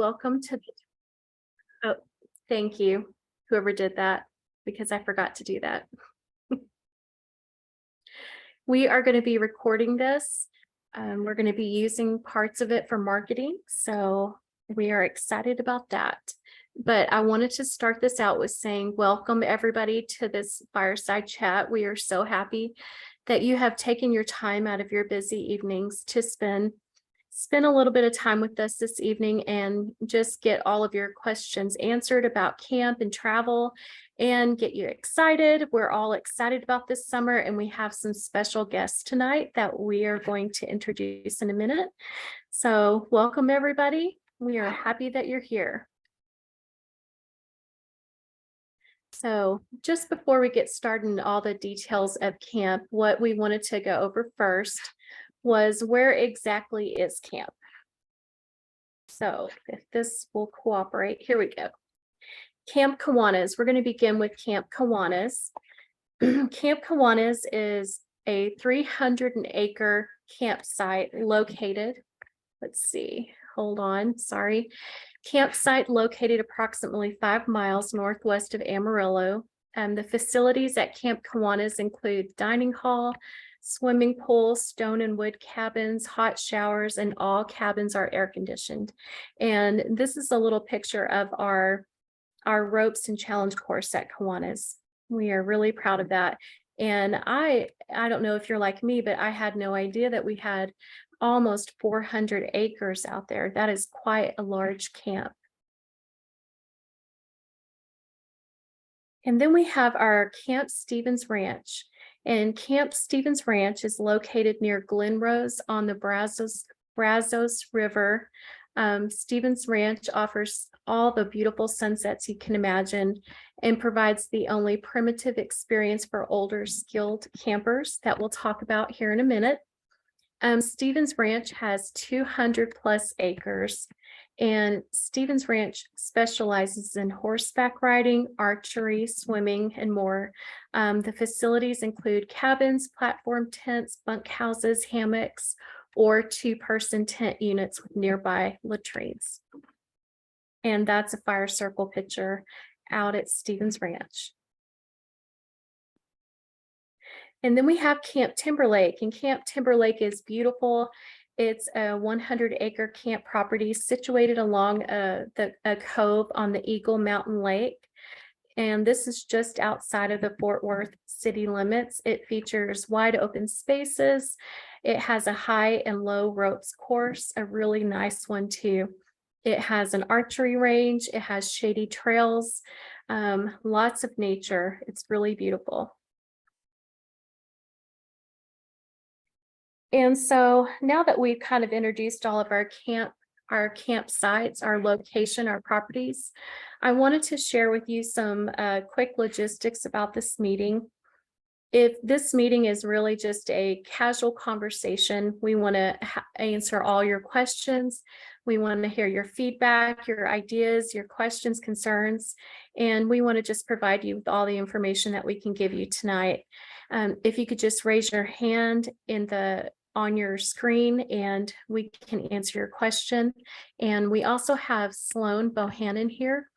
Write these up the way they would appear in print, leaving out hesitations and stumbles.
welcome to oh, thank you, whoever did that, because I forgot to do that. We are going to be recording this. We're going to be using parts of it for marketing, so we are excited about that. But I wanted to start this out with saying welcome everybody to this fireside chat. We are so happy that you have taken your time out of your busy evenings to spend a little bit of time with us this evening and just get all of your questions answered about camp and travel and get you excited. We're all excited about this summer, and we have some special guests tonight that we are going to introduce in a minute. So welcome everybody. We are happy that you're here. So just before we get started in all the details of camp, what we wanted to go over first was where exactly is camp. So if this will cooperate, here we go. Camp Kiwanis. We're going to begin with Camp Kiwanis. Camp Kiwanis is a 300-acre campsite located, let's see, hold on, sorry. Campsite located approximately 5 miles northwest of Amarillo. The facilities at Camp Kiwanis include dining hall, swimming pool, stone and wood cabins, hot showers, and all cabins are air conditioned. And this is a little picture of our ropes and challenge course at Kiwanis. We are really proud of that. And I don't know if you're like me, but I had no idea that we had almost 400 acres out there. That is quite a large camp. And then we have our Camp Stevens Ranch. And Camp Stevens Ranch is located near Glen Rose on the Brazos River. Stevens Ranch offers all the beautiful sunsets you can imagine and provides the only primitive experience for older skilled campers that we'll talk about here in a minute. Stevens Ranch has 200 plus acres, and Stevens Ranch specializes in horseback riding, archery, swimming, and more. The facilities include cabins, platform tents, bunkhouses, hammocks, or 2-person tent units with nearby latrines. And that's a fire circle picture out at Stevens Ranch. And then we have Camp Timberlake, and Camp Timberlake is beautiful. It's a 100-acre camp property situated along a cove on the Eagle Mountain Lake. And this is just outside of the Fort Worth city limits. It features wide open spaces. It has a high and low ropes course, a really nice one too. It has an archery range. It has shady trails, lots of nature. It's really beautiful. And so now that we've kind of introduced all of our campsites, our location, our properties, I wanted to share with you some quick logistics about this meeting. If this meeting is really just a casual conversation, we want to answer all your questions. We want to hear your feedback, your ideas, your questions, concerns, and we want to just provide you with all the information that we can give you tonight. If you could just raise your hand on your screen and we can answer your question. And we also have Sloan Bohannon here.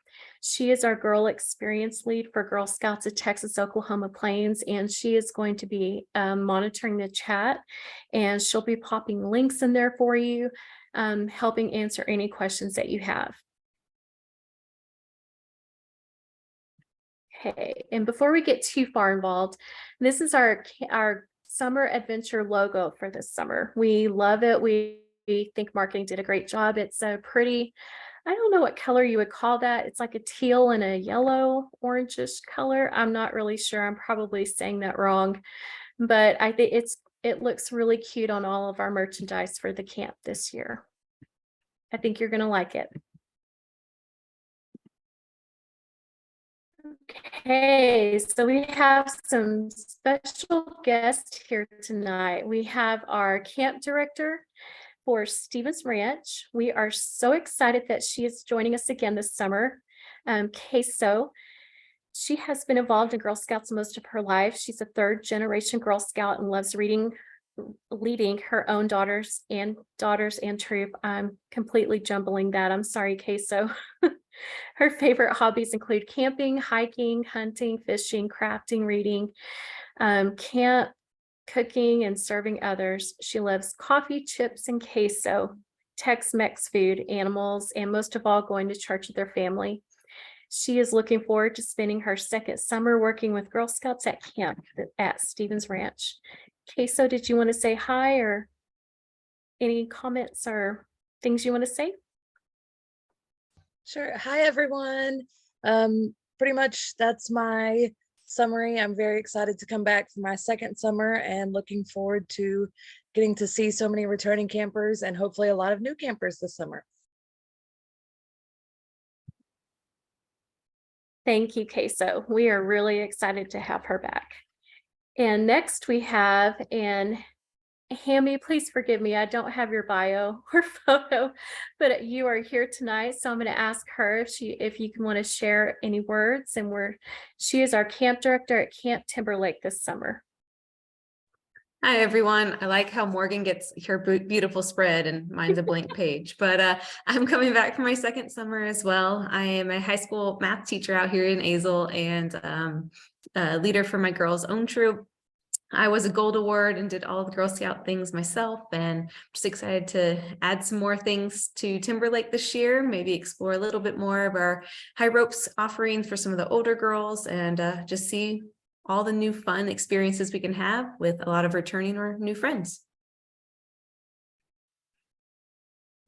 She is our Girl Experience Lead for Girl Scouts of Texas, Oklahoma Plains, and she is going to be monitoring the chat, and she'll be popping links in there for you, helping answer any questions that you have. Okay, and before we get too far involved, this is our summer adventure logo for this summer. We love it. We think marketing did a great job. It's a pretty, I don't know what color you would call that. It's like a teal and a yellow orangish color. I'm not really sure. I'm probably saying that wrong, but I think it looks really cute on all of our merchandise for the camp this year. I think you're going to like it. Okay, so we have some special guests here tonight. We have our camp director for Stevens Ranch. We are so excited that she is joining us again this summer. Queso. She has been involved in Girl Scouts most of her life. She's a 3rd-generation Girl Scout and loves reading leading her own daughters and troop. I'm completely jumbling that. I'm sorry, Queso. Her favorite hobbies include camping, hiking, hunting, fishing, crafting, reading, camp, cooking, and serving others. She loves coffee, chips, and queso, Tex-Mex food, animals, and most of all, going to church with her family. She is looking forward to spending her second summer working with Girl Scouts at camp at Stevens Ranch. Queso, did you want to say hi or any comments or things you want to say? Sure. Hi, everyone. Pretty much that's my summary. I'm very excited to come back for my second summer and looking forward to getting to see so many returning campers and hopefully a lot of new campers this summer. Thank you, Queso. We are really excited to have her back. And next we have, and Hammy, please forgive me, I don't have your bio or photo, but you are here tonight. So I'm going to ask her if you can want to share any words. And she is our camp director at Camp Timberlake this summer. Hi, everyone. I like how Morgan gets her beautiful spread and mine's a blank page, but I'm coming back for my second summer as well. I am a high school math teacher out here in Azle and a leader for my girls' own troop. I was a Gold Award and did all the Girl Scout things myself, and I'm just excited to add some more things to Timberlake this year, maybe explore a little bit more of our high ropes offerings for some of the older girls and just see all the new fun experiences we can have with a lot of returning or new friends.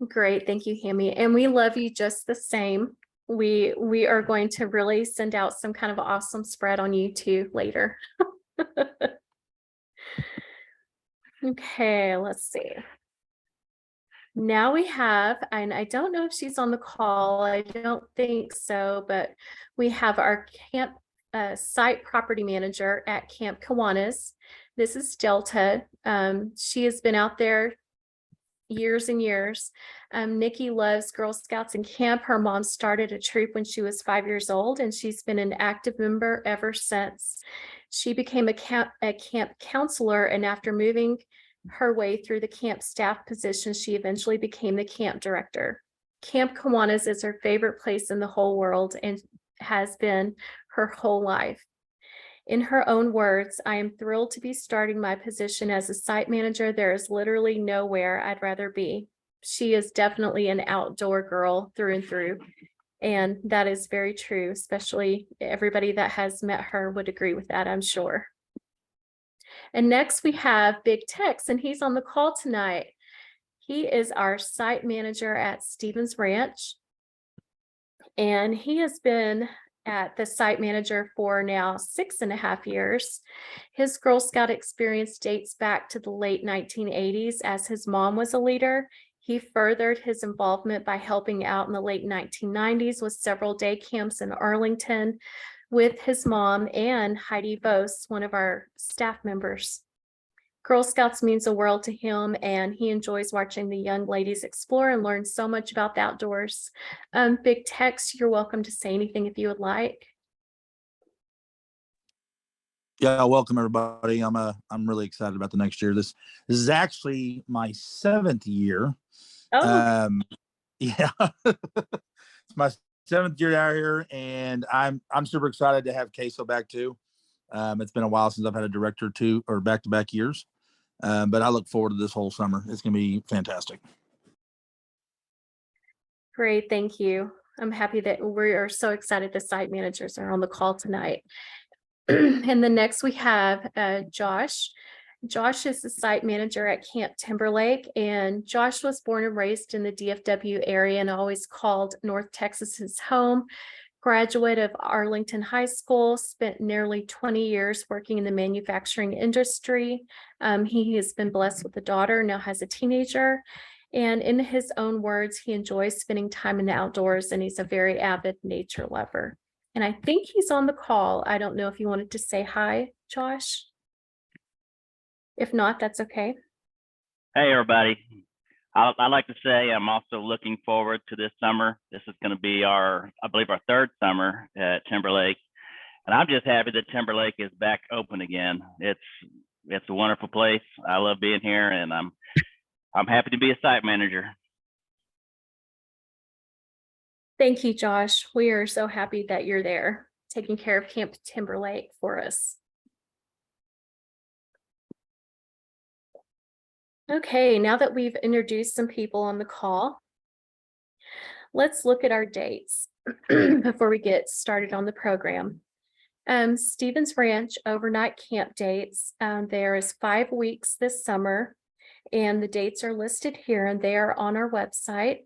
Great, thank you, Hammy. And we love you just the same. We are going to really send out some kind of awesome spread on YouTube later. Okay, let's see. Now we have, and I don't know if she's on the call, I don't think so, but we have our camp site property manager at Camp Kiwanis. This is Delta. She has been out there years and years. Nikki loves Girl Scouts and camp. Her mom started a troop when she was 5 years old, and she's been an active member ever since. She became a camp counselor, and after moving her way through the camp staff position, she eventually became the camp director. Camp Kiwanis is her favorite place in the whole world and has been her whole life. In her own words, I am thrilled to be starting my position as a site manager. There is literally nowhere I'd rather be. She is definitely an outdoor girl through and through. And that is very true, especially everybody that has met her would agree with that, I'm sure. And next we have Big Tex, and he's on the call tonight. He is our site manager at Stevens Ranch. And he has been at the site manager for now 6.5 years. His Girl Scout experience dates back to the late 1980s as his mom was a leader. He furthered his involvement by helping out in the late 1990s with several day camps in Arlington with his mom and Heidi Vos, one of our staff members. Girl Scouts means the world to him, and he enjoys watching the young ladies explore and learn so much about the outdoors. Big Tex, you're welcome to say anything if you would like. Yeah, welcome everybody. I'm really excited about the next year. This is actually my 7th year. Oh, Yeah, it's my 7th year out here, and I'm super excited to have Queso back too. It's been a while since I've had a director two or back-to-back years, but I look forward to this whole summer. It's gonna be fantastic. great, thank you. I'm happy that we are so excited the site managers are on the call tonight. And then next we have Josh. Josh is the site manager at Camp Timberlake, and Josh was born and raised in the DFW area and always called North Texas his home. Graduate of Arlington High School, spent nearly 20 years working in the manufacturing industry. He has been blessed with a daughter, now has a teenager. And in his own words, he enjoys spending time in the outdoors, and he's a very avid nature lover. And I think he's on the call. I don't know if you wanted to say hi, Josh. If not, that's okay. Hey, everybody. I'd like to say I'm also looking forward to this summer. This is going to be I believe, our 3rd summer at Timberlake. And I'm just happy that Timberlake is back open again. It's It's a wonderful place. I love being here, and I'm happy to be a site manager. Thank you, Josh. We are so happy that you're there, taking care of Camp Timberlake for us. Okay, now that we've introduced some people on the call, let's look at our dates before we get started on the program. Stevens Ranch overnight camp dates. There is 5 weeks this summer, and the dates are listed here, and they are on our website.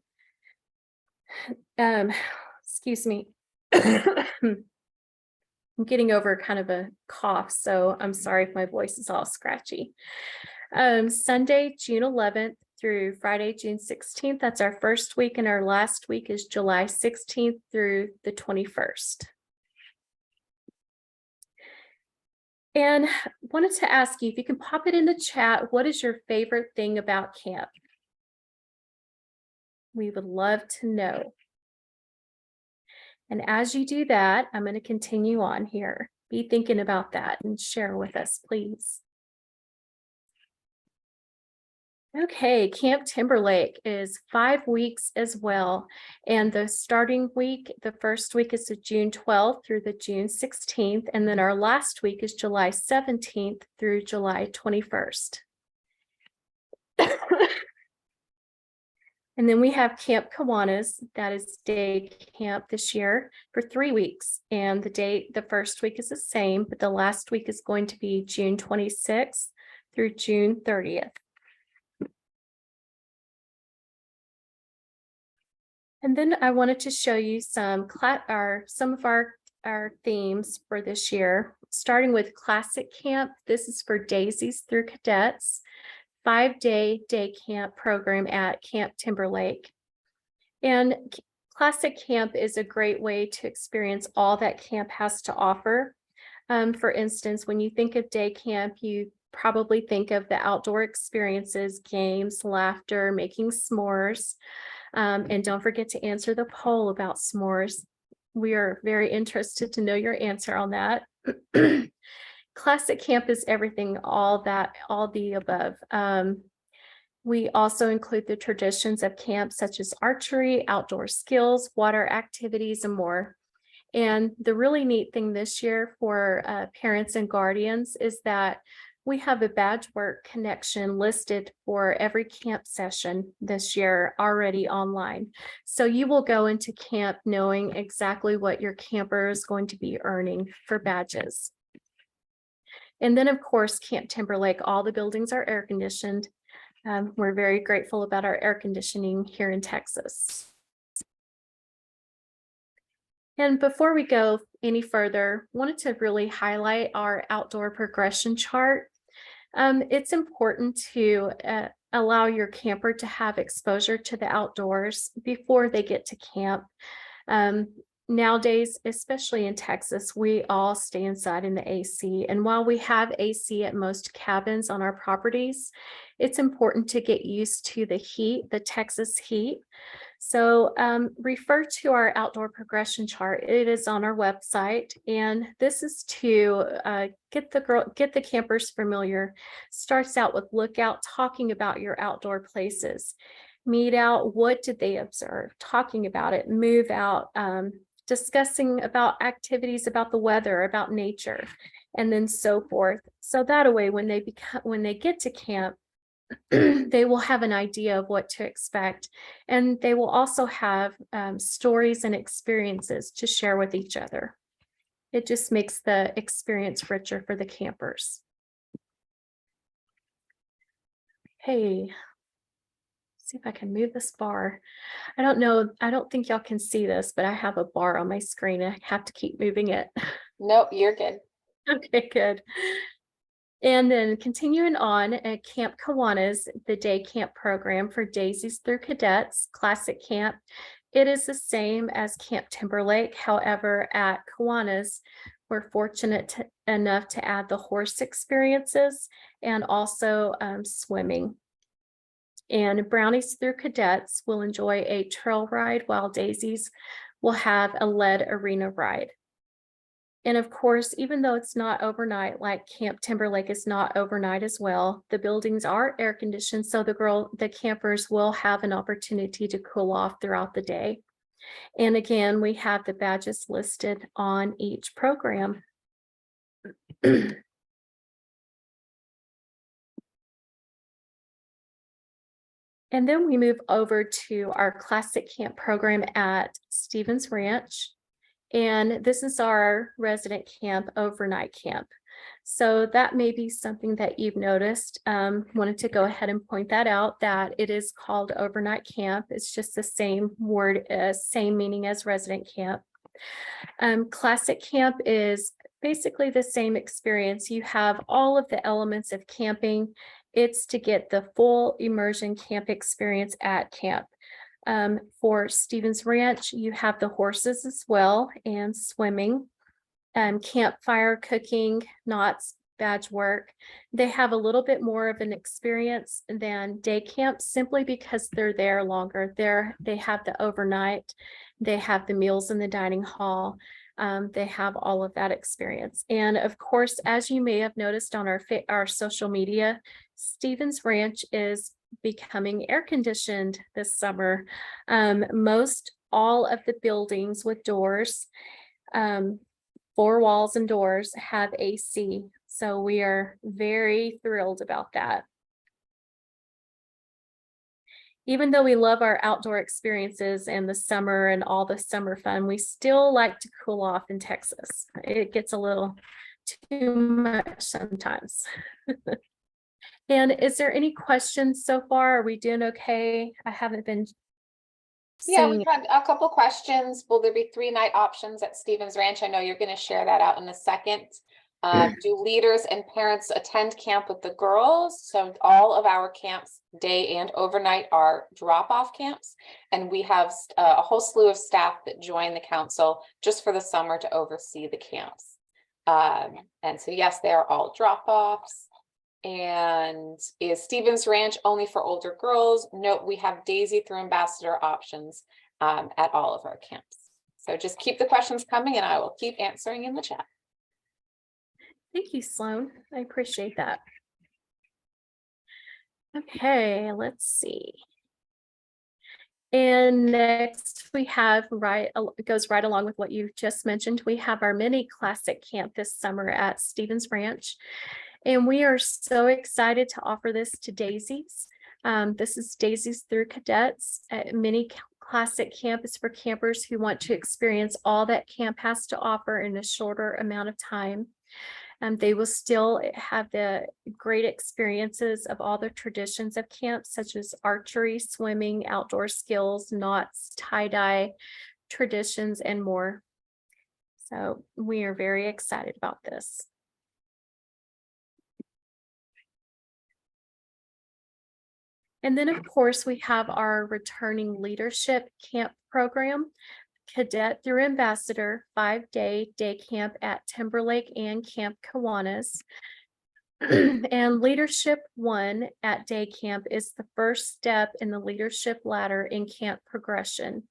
Excuse me. I'm getting over kind of a cough, so I'm sorry if my voice is all scratchy. Sunday, June 11th through Friday, June 16th. That's our first week, and our last week is July 16th through the 21st. And wanted to ask you if you can pop it in the chat. What is your favorite thing about camp? We would love to know. And as you do that, I'm going to continue on here. Be thinking about that and share with us, please. Okay, Camp Timberlake is 5 weeks as well. And the starting week, the first week is the June 12th through the June 16th. And then our last week is July 17th through July 21st. And then we have Camp Kiwanis, that is day camp this year for 3 weeks. And the first week is the same, but the last week is going to be June 26th through June 30th. And then I wanted to show you some of our themes for this year, starting with Classic Camp. This is for Daisies through Cadets, 5-day day camp program at Camp Timberlake. And Classic Camp is a great way to experience all that camp has to offer. For instance, when you think of day camp, you probably think of the outdoor experiences, games, laughter, making s'mores. And don't forget to answer the poll about s'mores. We are very interested to know your answer on that. Classic Camp is everything, all the above. We also include the traditions of camp, such as archery, outdoor skills, water activities, and more. And the really neat thing this year for parents and guardians is that we have a badge work connection listed for every camp session this year already online. So you will go into camp knowing exactly what your camper is going to be earning for badges. And then, of course, Camp Timberlake, all the buildings are air conditioned. We're very grateful about our air conditioning here in Texas. And before we go any further, wanted to really highlight our outdoor progression chart. It's important to allow your camper to have exposure to the outdoors before they get to camp. Nowadays, especially in Texas, we all stay inside in the AC. And while we have AC at most cabins on our properties, it's important to get used to the heat, the Texas heat. So refer to our outdoor progression chart. It is on our website, and this is to get the campers familiar. Starts out with lookout, talking about your outdoor places. Meet out, what did they observe? Talking about it. Move out, discussing about activities, about the weather, about nature, and then so forth. So that way, when they get to camp, they will have an idea of what to expect, and they will also have stories and experiences to share with each other. It just makes the experience richer for the campers. Hey, see if I can move this bar. I don't know. I don't think y'all can see this, but I have a bar on my screen. I have to keep moving it. Nope, you're good. Okay, good. And then continuing on at Camp Kiwanis, the day camp program for Daisies through Cadets, Classic Camp. It is the same as Camp Timberlake. However, at Kiwanis, we're fortunate enough to add the horse experiences and also swimming. And Brownies through Cadets will enjoy a trail ride, while Daisies will have a lead arena ride. And of course, even though it's not overnight, like Camp Timberlake is not overnight as well, the buildings are air conditioned, so the campers will have an opportunity to cool off throughout the day. And again, we have the badges listed on each program. And then we move over to our classic camp program at Stevens Ranch. And this is our resident camp, overnight camp. So that may be something that you've noticed. Wanted to go ahead and point that out, that it is called overnight camp. It's just the same word, same meaning as resident camp. Classic camp is basically the same experience. You have all of the elements of camping. It's to get the full immersion camp experience at camp. For Stevens Ranch, you have the horses as well and swimming, campfire cooking, knots, badge work. They have a little bit more of an experience than day camp simply because they're there longer. They have the overnight, they have the meals in the dining hall. They have all of that experience. And of course, as you may have noticed on our social media, Stevens Ranch is becoming air conditioned this summer. Most all of the buildings with doors, 4 walls and doors, have AC. So we are very thrilled about that. Even though we love our outdoor experiences and the summer and all the summer fun, we still like to cool off in Texas. It gets a little too much sometimes. And is there any questions so far? Are we doing okay? I haven't been Yeah, seeing. we've had a couple questions. Will there be 3-night options at Stevens Ranch? I know you're going to share that out in a second. Do leaders and parents attend camp with the girls? So all of our camps, day and overnight, are drop-off camps. And we have a whole slew of staff that join the council just for the summer to oversee the camps. And so yes, they are all drop-offs. And is Stevens Ranch only for older girls? No, we have Daisy through Ambassador options at all of our camps. So just keep the questions coming and I will keep answering in the chat. Thank you, Sloan. I appreciate that. Okay, let's see. And next we have it goes right along with what you just mentioned. We have our mini classic camp this summer at Stevens Ranch. And we are so excited to offer this to Daisies. This is Daisies through Cadets. Mini classic camp is for campers who want to experience all that camp has to offer in a shorter amount of time. They will still have the great experiences of all the traditions of camp, such as archery, swimming, outdoor skills, knots, tie-dye, traditions, and more. So we are very excited about this. And then, of course, we have our returning leadership camp program, Cadet through Ambassador, 5-day day camp at Timberlake and Camp Kiwanis. And Leadership 1 at day camp is the first step in the leadership ladder in camp progression.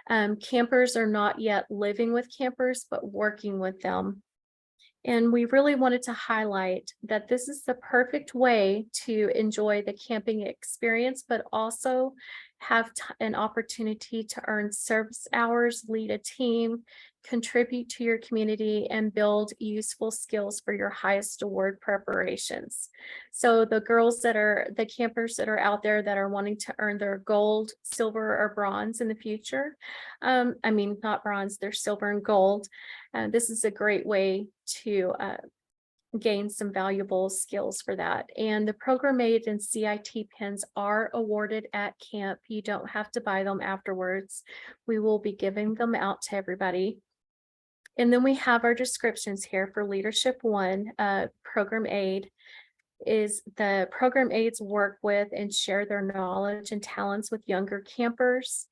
Campers are not yet living with campers, but working with them. And we really wanted to highlight that this is the perfect way to enjoy the camping experience, but also have an opportunity to earn service hours, lead a team, contribute to your community, and build useful skills for your highest award preparations. So the campers that are out there that are wanting to earn their gold, silver, or bronze in the future, I mean, not bronze, they're silver and gold. This is a great way to gain some valuable skills for that. And the program aid and CIT pins are awarded at camp. You don't have to buy them afterwards. We will be giving them out to everybody. And then we have our descriptions here for Leadership 1. Program aid is the program aides work with and share their knowledge and talents with younger campers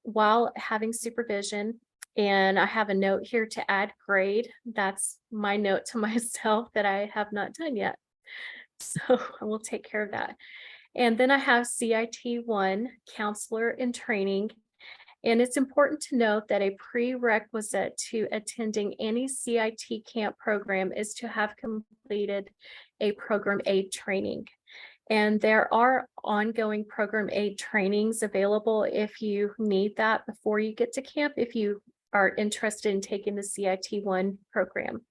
while having supervision. And I have a note here to add grade. That's my note to myself that I have not done yet. So I will take care of that. And then I have CIT 1, counselor in training. And it's important to note that a prerequisite to attending any CIT camp program is to have completed a program aid training. And there are ongoing program aid trainings available if you need that before you get to camp, if you are interested in taking the CIT-1 program.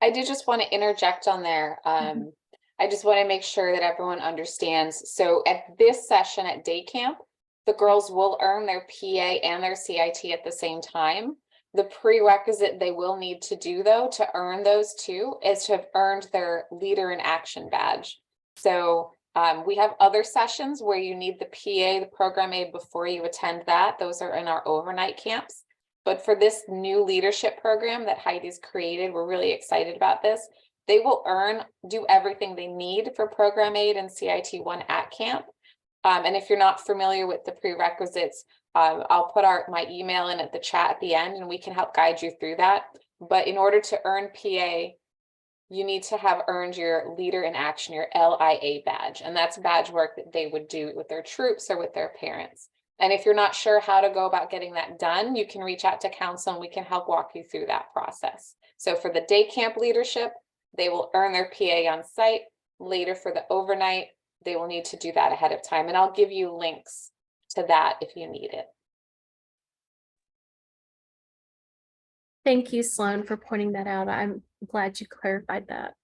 I do just want to interject on there. I just want to make sure that everyone understands. So at this session at day camp, the girls will earn their PA and their CIT at the same time. The prerequisite they will need to do, though, to earn those two is to have earned their Leader in Action badge. So we have other sessions where you need the PA, the program aid, before you attend that. Those are in our overnight camps. But for this new leadership program that Heidi's created, we're really excited about this. They will do everything they need for program aid and CIT-1 at camp. And if you're not familiar with the prerequisites, I'll put my email in at the chat at the end and we can help guide you through that. But in order to earn PA, you need to have earned your Leader in Action, your LIA badge. And that's badge work that they would do with their troops or with their parents. And if you're not sure how to go about getting that done, you can reach out to council and we can help walk you through that process. So for the day camp leadership, they will earn their PA on site. Later for the overnight, they will need to do that ahead of time. And I'll give you links to that if you need it. Thank you, Sloan, for pointing that out. I'm glad you clarified that.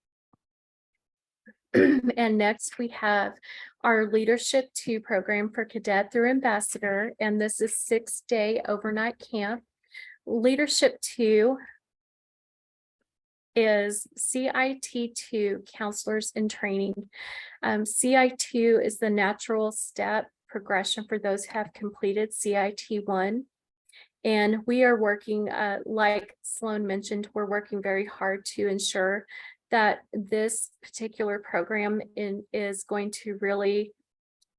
And next we have our Leadership 2 program for Cadet through Ambassador, and this is 6-day overnight camp. Leadership 2 is CIT2 counselors in training. CI2 is the natural step progression for those who have completed CIT1. And we are working, like Sloan mentioned, we're working very hard to ensure that this particular program is going to really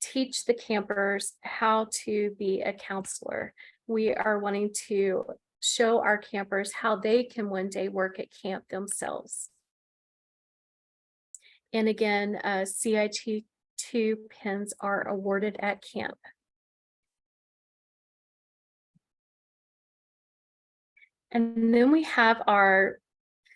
teach the campers how to be a counselor. We are wanting to show our campers how they can one day work at camp themselves. And again, CIT2 pins are awarded at camp. And then we have our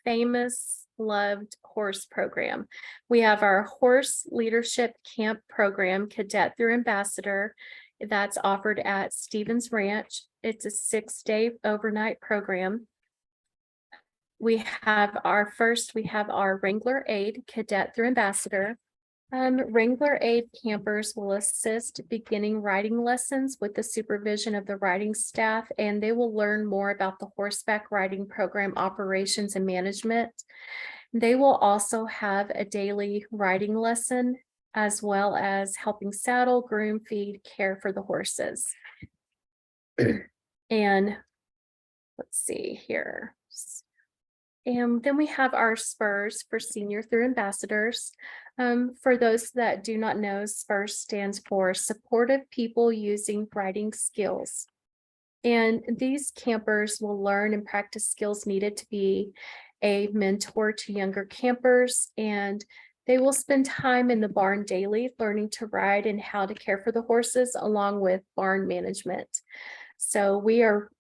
famous, loved horse program. We have our horse leadership camp program, Cadet through Ambassador, that's offered at Stevens Ranch. It's a 6-day overnight program. We have our Wrangler Aid, Cadet through Ambassador. Wrangler Aid campers will assist beginning riding lessons with the supervision of the riding staff, and they will learn more about the horseback riding program operations and management. They will also have a daily riding lesson, as well as helping saddle, groom, feed, care for the horses. And let's see here. And then we have our SPURS for Senior through Ambassadors. For those that do not know, SPURS stands for Supportive People Using Riding Skills. And these campers will learn and practice skills needed to be a mentor to younger campers, and they will spend time in the barn daily learning to ride and how to care for the horses, along with barn management. So we are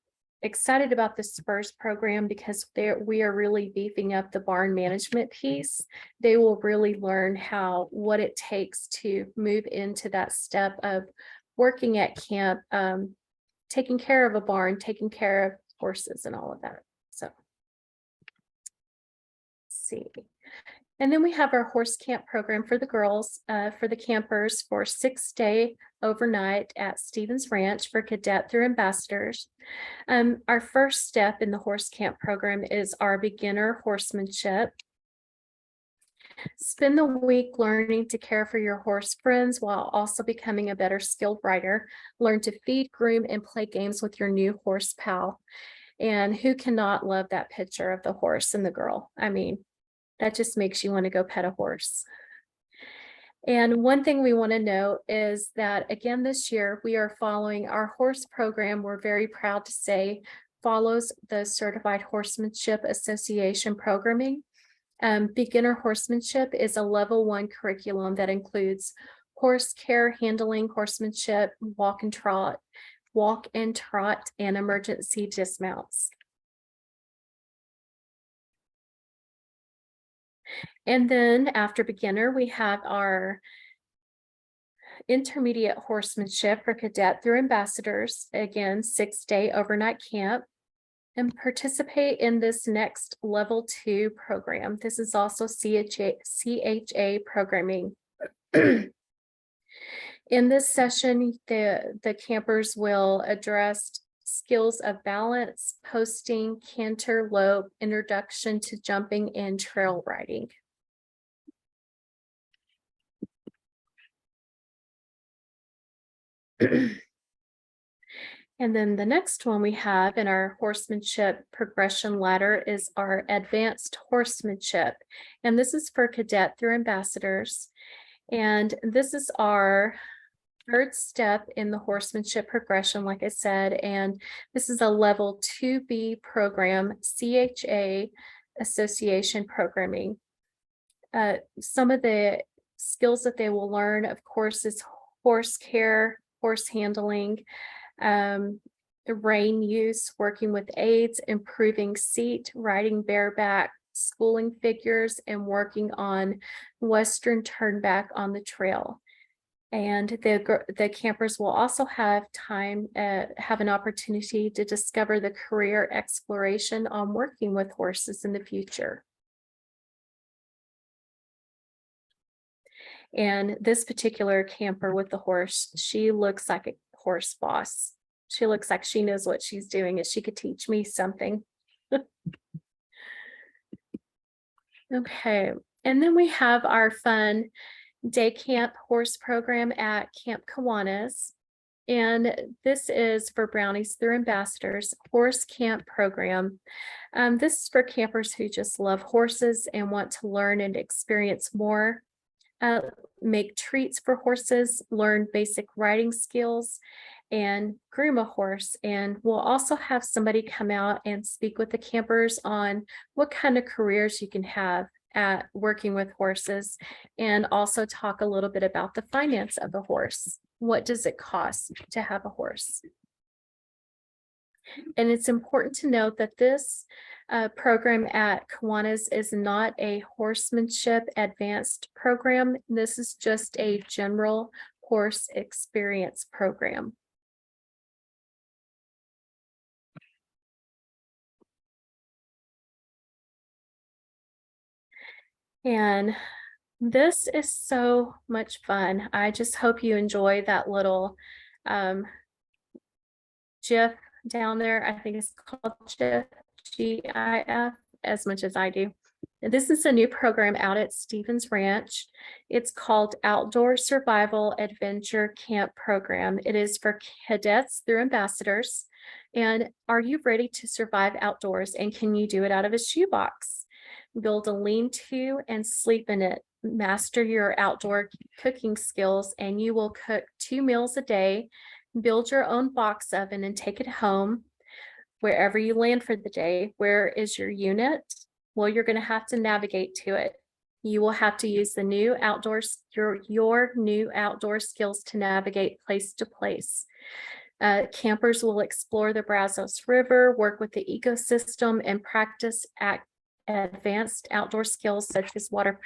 excited about the SPURS program because we are really beefing up the barn management piece. They will really learn what it takes to move into that step of working at camp, taking care of a barn, taking care of horses and all of that. So let's see. And then we have our horse camp program for the girls, for the campers, for 6-day overnight at Stevens Ranch for Cadet through Ambassadors. Our first step in the horse camp program is our beginner horsemanship. Spend the week learning to care for your horse friends while also becoming a better skilled rider. Learn to feed, groom, and play games with your new horse pal. And who cannot love that picture of the horse and the girl? I mean, that just makes you want to go pet a horse. And one thing we want to note is that, again, this year we are following our horse program. We're very proud to say follows the Certified Horsemanship Association programming. Beginner horsemanship is a level 1 curriculum that includes horse care, handling, horsemanship, walk and trot. walk and trot, and emergency dismounts. And then after beginner, we have our intermediate horsemanship for cadet through ambassadors, again, 6-day overnight camp, and participate in this next level 2 program. This is also CHA programming. In this session, the campers will address skills of balance, posting, canter, lope, introduction to jumping, and trail riding. And then the next one we have in our horsemanship progression ladder is our advanced horsemanship. And this is for cadet through ambassadors. And this is our third step in the horsemanship progression, like I said, and this is a level 2B program, CHA association programming. Some of the skills that they will learn, of course, is horse care, horse handling, rein use, working with aids, improving seat, riding bareback, schooling figures, and working on Western turnback on the trail. And the campers will also have an opportunity to discover the career exploration on working with horses in the future. And this particular camper with the horse, she looks like a horse boss. She looks like she knows what she's doing, and she could teach me something. Okay, and then we have our fun day camp horse program at Camp Kiwanis. And this is for Brownies through Ambassadors horse camp program. This is for campers who just love horses and want to learn and experience more. Make treats for horses, learn basic riding skills, and groom a horse. And we'll also have somebody come out and speak with the campers on what kind of careers you can have at working with horses, and also talk a little bit about the finance of a horse. What does it cost to have a horse? And it's important to note that this program at Kiwanis is not a horsemanship advanced program. This is just a general horse experience program. And this is so much fun. I just hope you enjoy that little GIF down there. I think it's called GIF, GIF, as much as I do. This is a new program out at Stevens Ranch. It's called Outdoor Survival Adventure Camp Program. It is for cadets through ambassadors. And are you ready to survive outdoors? And can you do it out of a shoebox? Build a lean-to and sleep in it. Master your outdoor cooking skills, and you will cook 2 meals a day. Build your own box oven and take it home wherever you land for the day. Where is your unit? Well, you're going to have to navigate to it. You will have to use the new outdoors, your new outdoor skills to navigate place to place. Campers will explore the Brazos River, work with the ecosystem, and practice advanced outdoor skills such as water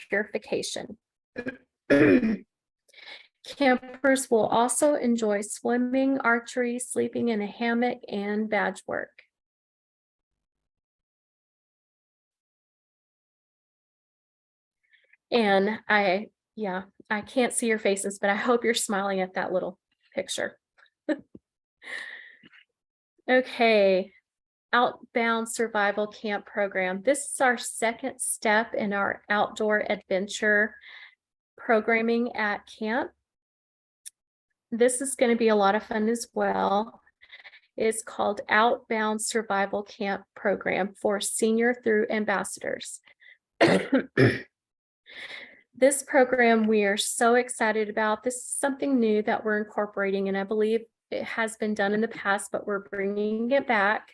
purification. Campers will also enjoy swimming, archery, sleeping in a hammock, and badge work. And I can't see your faces, but I hope you're smiling at that little picture. Okay. Outbound Survival Camp Program. This is our second step in our outdoor adventure programming at camp. This is going to be a lot of fun as well. It's called Outbound Survival Camp Program for senior through ambassadors. This program we are so excited about. This is something new that we're incorporating, and I believe it has been done in the past, but we're bringing it back.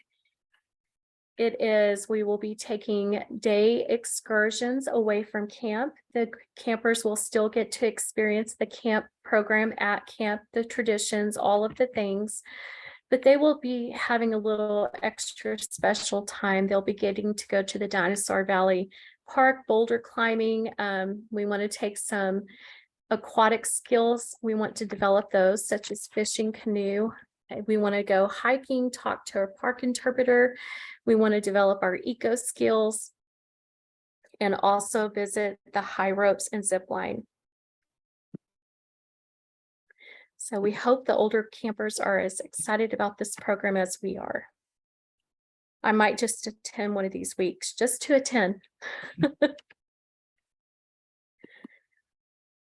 we will be taking day excursions away from camp. The campers will still get to experience the camp program at camp, the traditions, all of the things, but they will be having a little extra special time. They'll be getting to go to the Dinosaur Valley Park, boulder climbing. We want to take some aquatic skills. We want to develop those, such as fishing, canoe. We want to go hiking, talk to a park interpreter. We want to develop our eco skills and also visit the high ropes and zip line. So we hope the older campers are as excited about this program as we are. I might just attend one of these weeks just to attend.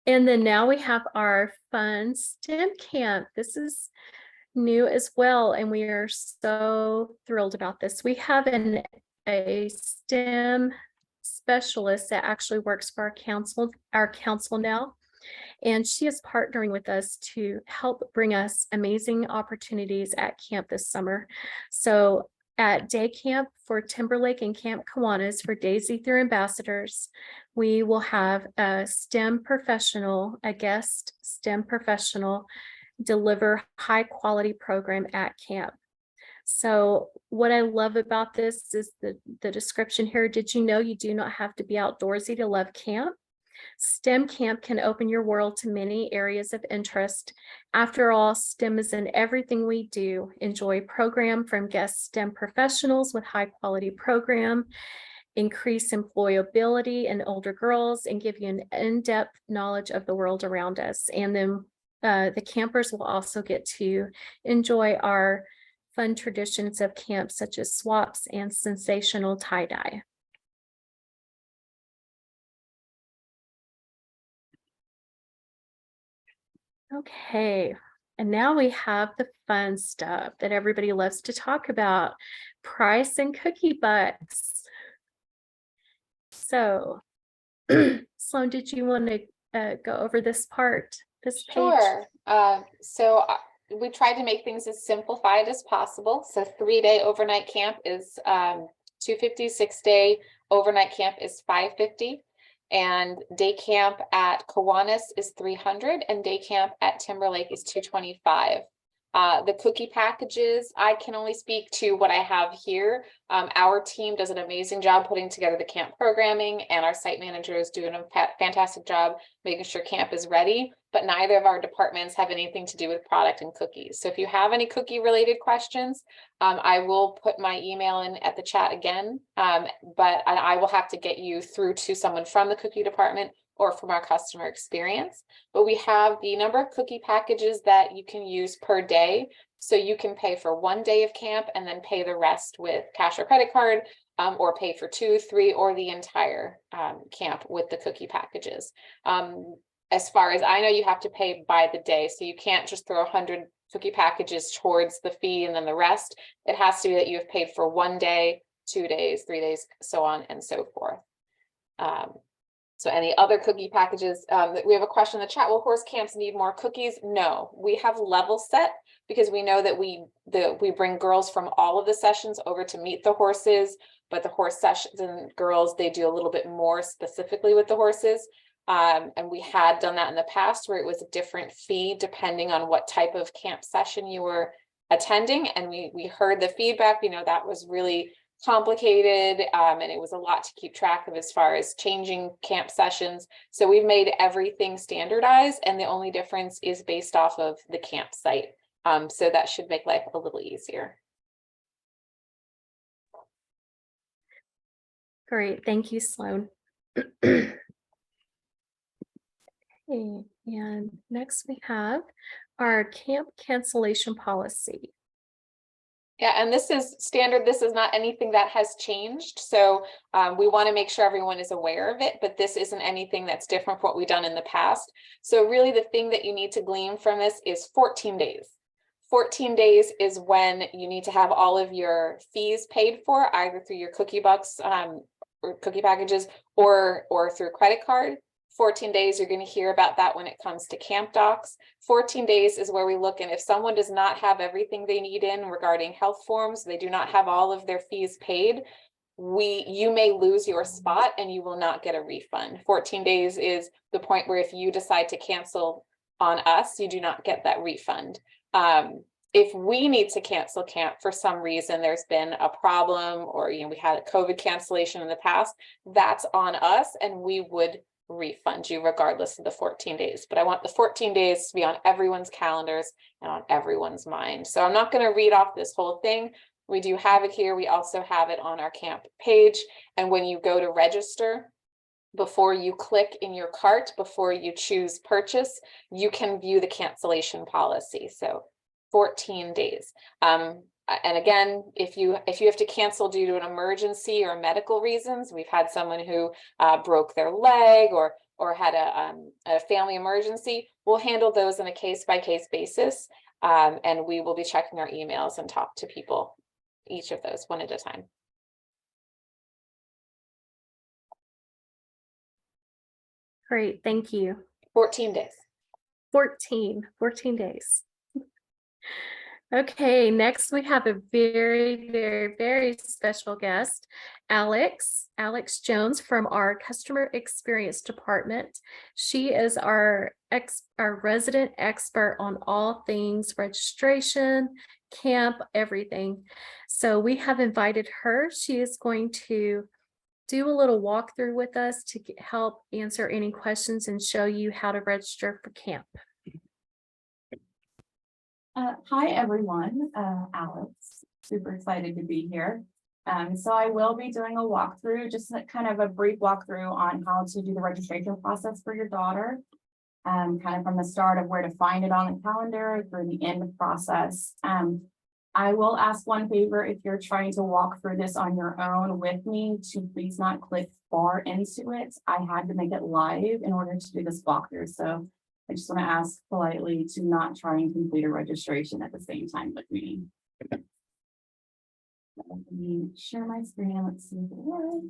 And then now we have our fun STEM camp. This is new as well, and we are so thrilled about this. We have a STEM specialist that actually works for our council now, and she is partnering with us to help bring us amazing opportunities at camp this summer. So at day camp for Timberlake and Camp Kiwanis for Daisy through Ambassadors, we will have a STEM professional, a guest STEM professional, deliver high quality program at camp. So what I love about this is the description here. Did you know you do not have to be outdoorsy to love camp? STEM camp can open your world to many areas of interest. After all, STEM is in everything we do. Enjoy program from guest STEM professionals with high quality program, increase employability in older girls, and give you an in-depth knowledge of the world around us. And then the campers will also get to enjoy our fun traditions of camp, such as swaps and sensational tie-dye. Okay, and now we have the fun stuff that everybody loves to talk about, price and cookie bucks. So, Sloan, did you want to go over this part, this page? Sure. We tried to make things as simplified as possible. So 3-day overnight camp is $250, 6-day overnight camp is $550, and day camp at Kiwanis is $300, and day camp at Timberlake is $225. The cookie packages, I can only speak to what I have here. Our team does an amazing job putting together the camp programming, and our site manager is doing a fantastic job making sure camp is ready, but neither of our departments have anything to do with product and cookies. So if you have any cookie related questions, I will put my email in at the chat again, but I will have to get you through to someone from the cookie department or from our customer experience. But we have the number of cookie packages that you can use per day. So you can pay for 1 day of camp and then pay the rest with cash or credit card, or pay for 2, 3, or the entire camp with the cookie packages. As far as I know, you have to pay by the day. So you can't just throw 100 cookie packages towards the fee and then the rest. It has to be that you have paid for 1 day, 2 days, 3 days, so on and so forth. So any other cookie packages? We have a question in the chat. Will horse camps need more cookies? No, we have level set because we know that we bring girls from all of the sessions over to meet the horses, but the horse sessions and girls, they do a little bit more specifically with the horses. And we had done that in the past where it was a different fee depending on what type of camp session you were attending. And we heard the feedback, that was really complicated, and it was a lot to keep track of as far as changing camp sessions. So we've made everything standardized, and the only difference is based off of the campsite. So that should make life a little easier. Great, thank you, Sloan. Okay, and next we have our camp cancellation policy. Yeah, and this is standard. This is not anything that has changed. So we want to make sure everyone is aware of it, but this isn't anything that's different from what we've done in the past. So really the thing that you need to glean from this is 14 days. 14 days is when you need to have all of your fees paid for, either through your cookie bucks or cookie packages or through credit card. 14 days, you're going to hear about that when it comes to camp docs. 14 days is where we look, and if someone does not have everything they need in regarding health forms, they do not have all of their fees paid, you may lose your spot and you will not get a refund. 14 days is the point where if you decide to cancel on us, you do not get that refund. If we need to cancel camp for some reason, there's been a problem, or we had a COVID cancellation in the past, that's on us, and we would refund you regardless of the 14 days. But I want the 14 days to be on everyone's calendars and on everyone's mind. So I'm not going to read off this whole thing. We do have it here. We also have it on our camp page. And when you go to register, before you click in your cart, before you choose purchase, you can view the cancellation policy. So 14 days. And again, if you have to cancel due to an emergency or medical reasons, we've had someone who broke their leg or had a family emergency, we'll handle those on a case-by-case basis. And we will be checking our emails and talk to people, each of those one at a time. Great, thank you. 14 days. 14 days. Okay, next we have a very, very, very special guest, Alex Jones from our Customer Experience Department. She is our resident expert on all things registration, camp, everything. So we have invited her. She is going to do a little walkthrough with us to help answer any questions and show you how to register for camp. Hi, everyone. Alex, super excited to be here. So I will be doing a walkthrough, just kind of a brief walkthrough on how to do the registration process for your daughter. Kind of from the start of where to find it on the calendar through the end process. I will ask one favor: if you're trying to walk through this on your own with me, to please not click far into it. I had to make it live in order to do this walkthrough. So I just want to ask politely to not try and complete a registration at the same time with me. Let me share my screen. Let's see if it works.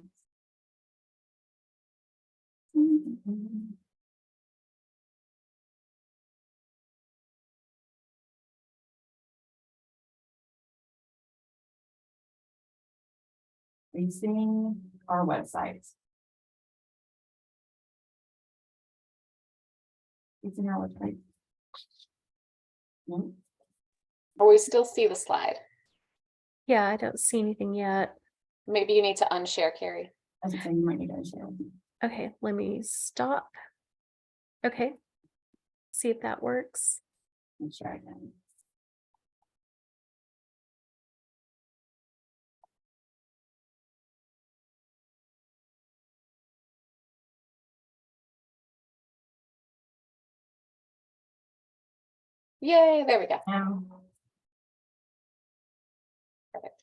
Are you seeing our website? It's in our website. No? Or we still see the slide. Yeah, I don't see anything yet. Maybe you need to unshare, Carrie. I was saying you might need to share with me. Okay, let me stop. Okay, see if that works. I'll share again. Yay, there we go. Now.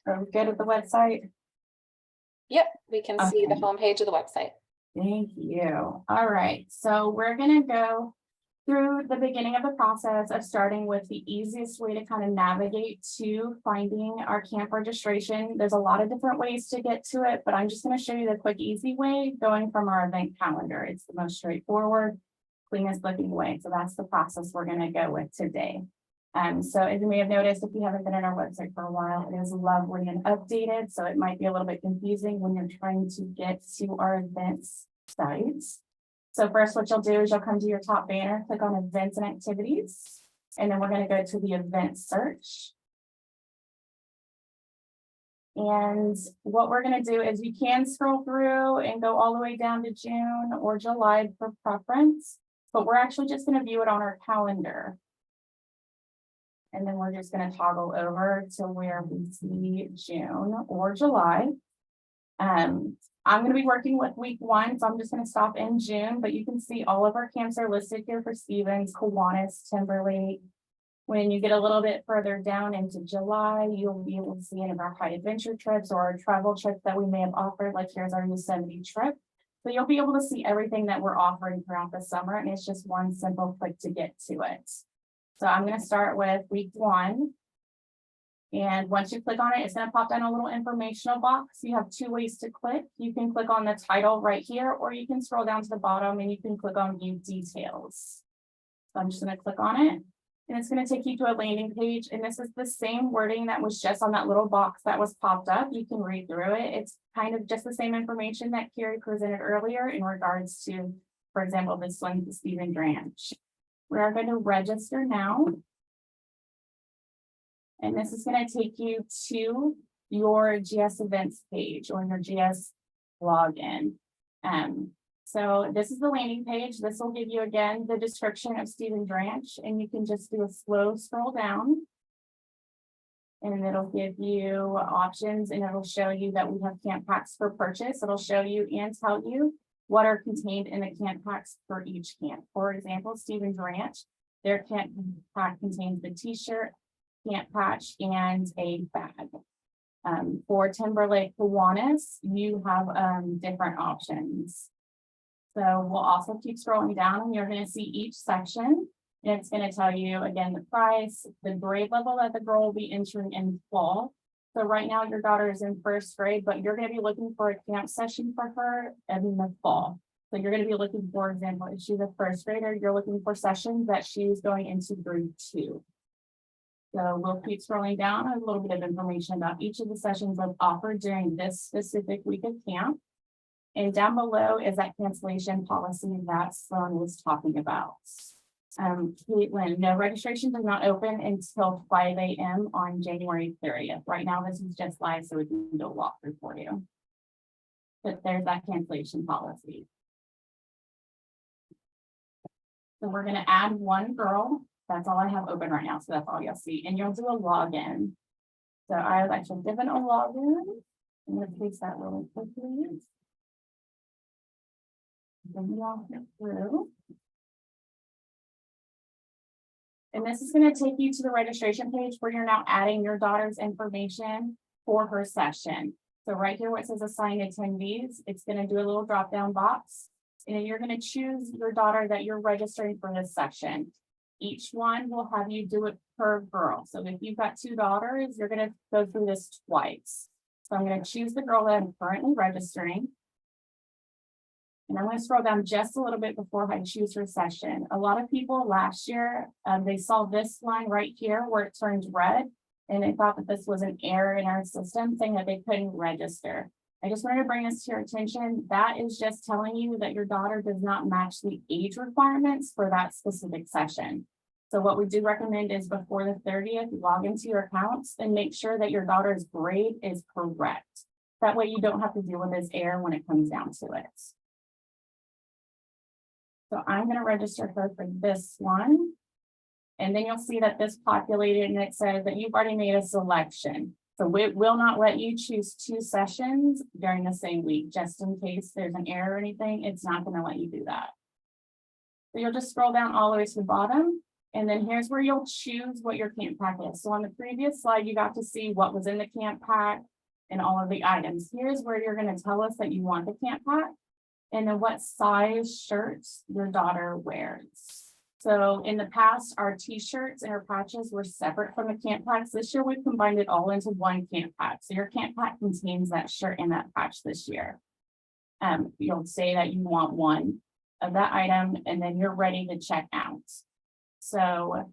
Are we good with the website? Yep, we can see the Okay. homepage of the website. Thank you. All right, so we're gonna go through the beginning of the process of starting with the easiest way to kind of navigate to finding our camp registration. There's a lot of different ways to get to it, but I'm just going to show you the quick, easy way going from our event calendar. It's the most straightforward, cleanest looking way. So that's the process we're going to go with today. So as you may have noticed, if you haven't been on our website for a while, it is lovely and updated. So it might be a little bit confusing when you're trying to get to our events sites. So first, what you'll do is you'll come to your top banner, click on events and activities, and then we're going to go to the event search. And what we're going to do is you can scroll through and go all the way down to June or July for preference, but we're actually just going to view it on our calendar. And then we're just going to toggle over to where we see June or July. I'm going to be working with week 1, so I'm just going to stop in June, but you can see all of our camps are listed here for Stevens, Kiwanis, Timberlake. When you get a little bit further down into July, you'll be able to see any of our high adventure trips or our travel trips that we may have offered, like here's our Yosemite trip. So you'll be able to see everything that we're offering throughout the summer, and it's just one simple click to get to it. So I'm going to start with week 1. And once you click on it, it's gonna pop down a little informational box. You have two ways to click. You can click on the title right here, or you can scroll down to the bottom and you can click on view details. So I'm just gonna click on it. And it's gonna take you to a landing page, and this is the same wording that was just on that little box that was popped up. You can read through it. It's kind of just the same information that Carrie presented earlier in regards to, for example, this one, the Stephen Branch. We are going to register now. And this is gonna take you to your GS events page or your GS login. So this is the landing page. This will give you again the description of Stephen Branch, and you can just do a slow scroll down. And it'll give you options, and it'll show you that we have camp packs for purchase. It'll show you and tell you what are contained in the camp packs for each camp. For example, Stephen Branch, their camp pack contains the t-shirt, camp patch, and a bag. For Timberlake Kiwanis, you have different options. So we'll also keep scrolling down, and you're going to see each section. And it's going to tell you again the price, the grade level that the girl will be entering in fall. So right now your daughter is in first grade, but you're going to be looking for a camp session for her in the fall. So you're going to be looking, for example, if she's a first grader, you're looking for sessions that she's going into grade 2. So we'll keep scrolling down. A little bit of information about each of the sessions that's offered during this specific week of camp. And down below is that cancellation policy that Sloan was talking about. Caitlin, no, registration does not open until 5 a.m. on January 30th. Right now, this is just live, so we can do a walkthrough for you. But there's that cancellation policy. So we're going to add one girl. That's all I have open right now, so that's all you'll see. And you'll do a login. So I was actually given a login. I'm going to paste that really quickly. Then y'all get through. And this is going to take you to the registration page where you're now adding your daughter's information for her session. So right here where it says assign attendees, it's going to do a little drop down box. And then you're going to choose your daughter that you're registering for this session. Each one will have you do it per girl. So if you've got 2 daughters, you're going to go through this twice. So I'm going to choose the girl that I'm currently registering. And I'm going to scroll down just a little bit before I choose her session. A lot of people last year, they saw this line right here where it turns red, and they thought that this was an error in our system saying that they couldn't register. I just wanted to bring this to your attention. That is just telling you that your daughter does not match the age requirements for that specific session. So what we do recommend is before the 30th, log into your accounts and make sure that your daughter's grade is correct. That way you don't have to deal with this error when it comes down to it. So I'm going to register her for this one. And then you'll see that this populated and it says that you've already made a selection. So it will not let you choose 2 sessions during the same week, just in case there's an error or anything. It's not going to let you do that. So you'll just scroll down all the way to the bottom. And then here's where you'll choose what your camp pack is. So on the previous slide, you got to see what was in the camp pack and all of the items. Here's where you're going to tell us that you want the camp pack and then what size shirts your daughter wears. So in the past, our t-shirts and our patches were separate from the camp packs. This year, we've combined it all into one camp pack. So your camp pack contains that shirt and that patch this year. You'll say that you want one of that item, and then you're ready to check out. So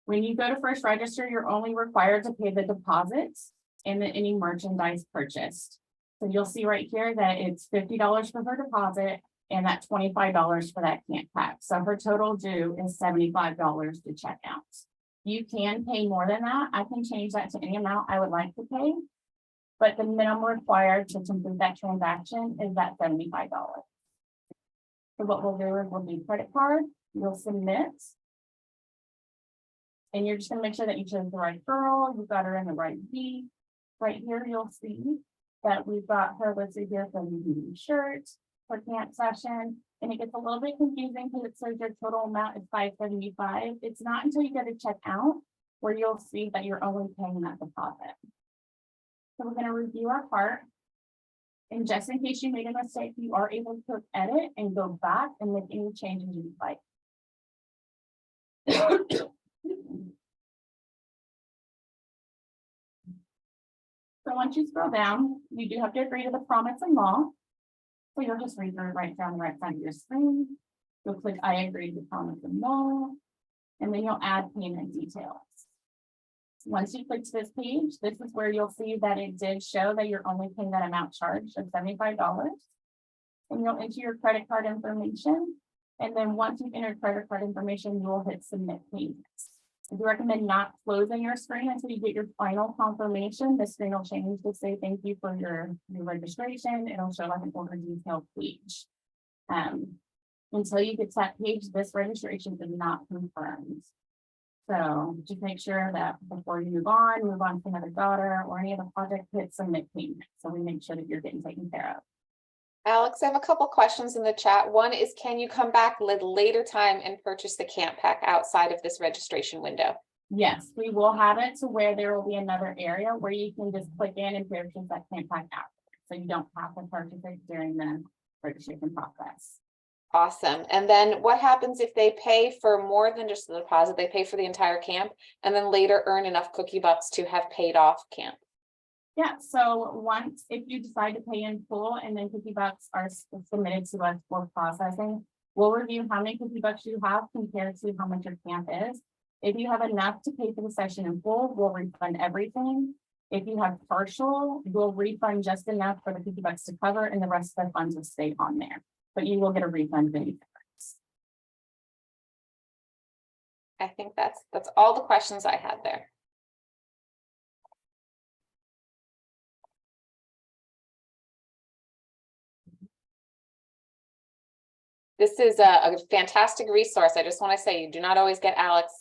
when you go to first register, you're only required to pay the deposits and then any merchandise purchased. So you'll see right here that it's $50 for her deposit and that $25 for that camp pack. So her total due is $75 to check out. You can pay more than that. I can change that to any amount I would like to pay, but the minimum required to complete that transaction is that $75. So what we'll do is we'll do credit card, you'll submit, and you're just gonna make sure that you chose the right girl, you've got her in the right week. Right here, you'll see that we've got her listed here for the shirt, for camp session, and it gets a little bit confusing because it says your total amount is $575. It's not until you go to check out where you'll see that you're only paying that deposit. So we're going to review our cart. And just in case you made a mistake, you are able to click edit and go back and make any changes you'd like. So once you scroll down, you do have to agree to the promise and law. So you'll just read through right down the right side of your screen. You'll click I agree to promise and law, and then you'll add payment details. Once you click to this page, this is where you'll see that it did show that you're only paying that amount charged of $75. And you'll enter your credit card information. And then once you've entered credit card information, you will hit submit payments. I do recommend not closing your screen until you get your final confirmation. The screen will change to say thank you for your registration. It'll show like an order detail page. Until you get to that page, this registration is not confirmed. So just make sure that before you move on to another daughter or any other project, hit submit payment. So we make sure that you're getting taken care of. Alex, I have a couple questions in the chat. One is, can you come back later time and purchase the camp pack outside of this registration window? Yes, we will have it to where there will be another area where you can just click in and purchase that camp pack out. So you don't have to purchase it during the registration process. Awesome. And then what happens if they pay for more than just the deposit? They pay for the entire camp and then later earn enough cookie bucks to have paid off camp. Yeah, so once, if you decide to pay in full and then cookie bucks are submitted to us for processing, we'll review how many cookie bucks you have compared to how much your camp is. If you have enough to pay for the session in full, we'll refund everything. If you have partial, we'll refund just enough for the cookie bucks to cover and the rest of the funds will stay on there. But you will get a refund of any difference. I think that's all the questions I had there. This is a fantastic resource. I just want to say you do not always get Alex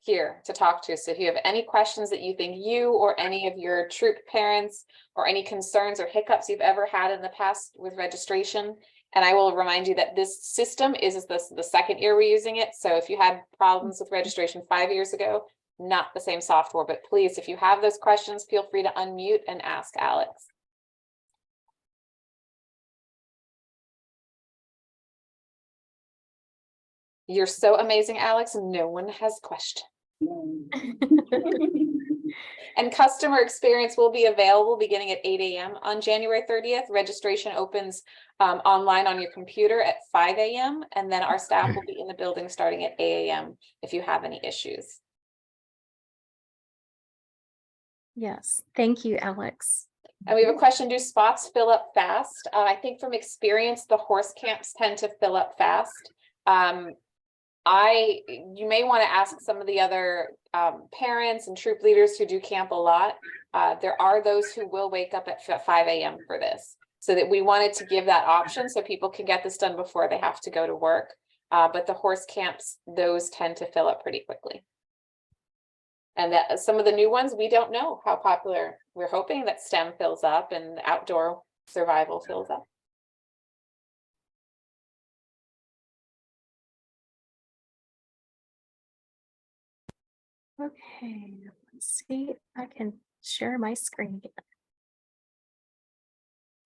here to talk to. So if you have any questions that you think you or any of your troop parents or any concerns or hiccups you've ever had in the past with registration, and I will remind you that this system is the second year we're using it. So if you had problems with registration 5 years ago, not the same software, but please, if you have those questions, feel free to unmute and ask Alex. You're so amazing, Alex. No one has questions. And customer experience will be available beginning at 8 a.m. on January 30th. Registration opens online on your computer at 5 a.m. And then our staff will be in the building starting at 8 a.m. if you have any issues. Yes, thank you, Alex. And we have a question, do spots fill up fast? I think from experience, the horse camps tend to fill up fast. You may want to ask some of the other parents and troop leaders who do camp a lot. There are those who will wake up at 5 a.m. for this, so that we wanted to give that option so people can get this done before they have to go to work. But the horse camps, those tend to fill up pretty quickly. And that some of the new ones, we don't know how popular. We're hoping that STEM fills up and outdoor survival fills up. Okay, let's see if I can share my screen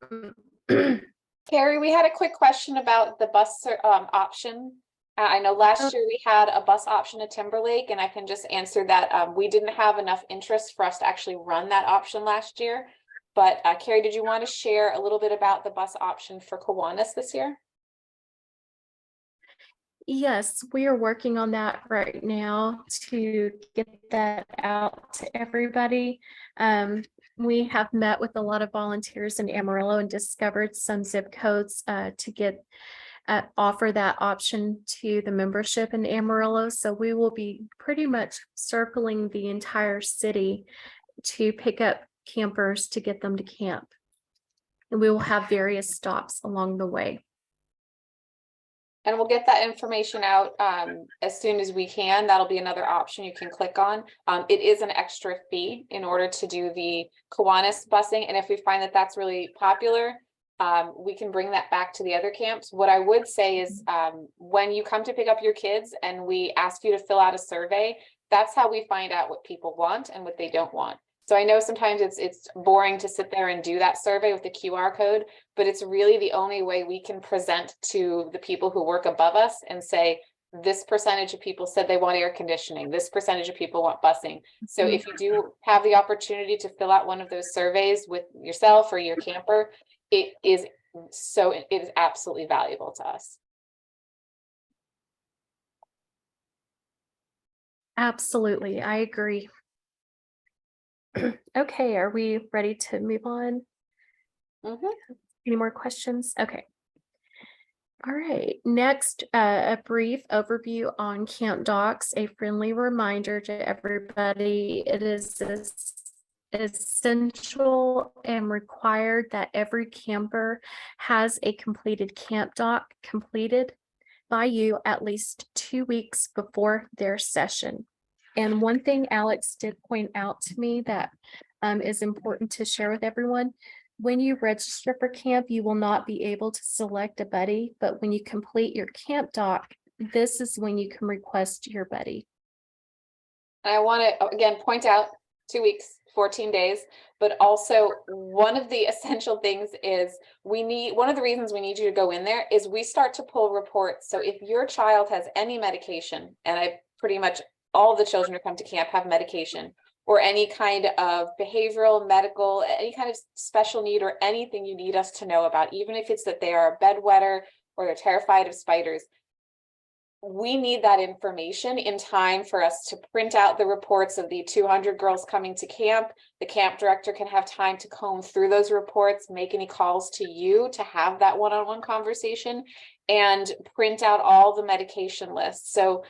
again. Carrie, we had a quick question about the bus option. I know last year we had a bus option to Timberlake, and I can just answer that. We didn't have enough interest for us to actually run that option last year. But Carrie, did you want to share a little bit about the bus option for Kiwanis this year? Yes, we are working on that right now to get that out to everybody. We have met with a lot of volunteers in Amarillo and discovered some zip codes to offer that option to the membership in Amarillo. So we will be pretty much circling the entire city to pick up campers to get them to camp. And we will have various stops along the way. And we'll get that information out as soon as we can. That'll be another option you can click on. It is an extra fee in order to do the Kiwanis busing. And if we find that that's really popular, we can bring that back to the other camps. What I would say is when you come to pick up your kids and we ask you to fill out a survey, that's how we find out what people want and what they don't want. So I know sometimes it's boring to sit there and do that survey with the QR code, but it's really the only way we can present to the people who work above us and say, this percentage of people said they want air conditioning, this percentage of people want busing. So if you do have the opportunity to fill out one of those surveys with yourself or your camper, it is absolutely valuable to us. Absolutely, I agree. Okay, are we ready to move on? Any more questions? Okay. All right, next, a brief overview on camp docs, a friendly reminder to everybody. It is essential and required that every camper has a completed camp doc completed by you at least 2 weeks before their session. And one thing Alex did point out to me that is important to share with everyone. When you register for camp, you will not be able to select a buddy, but when you complete your camp doc, this is when you can request your buddy. I want to again point out 2 weeks, 14 days, but also one of the essential things is one of the reasons we need you to go in there is we start to pull reports. So if your child has any medication, and pretty much all the children who come to camp have medication, or any kind of behavioral, medical, any kind of special need, or anything you need us to know about, even if it's that they are a bedwetter or they're terrified of spiders, we need that information in time for us to print out the reports of the 200 girls coming to camp. The camp director can have time to comb through those reports, make any calls to you to have that one-on-one conversation, and print out all the medication lists. So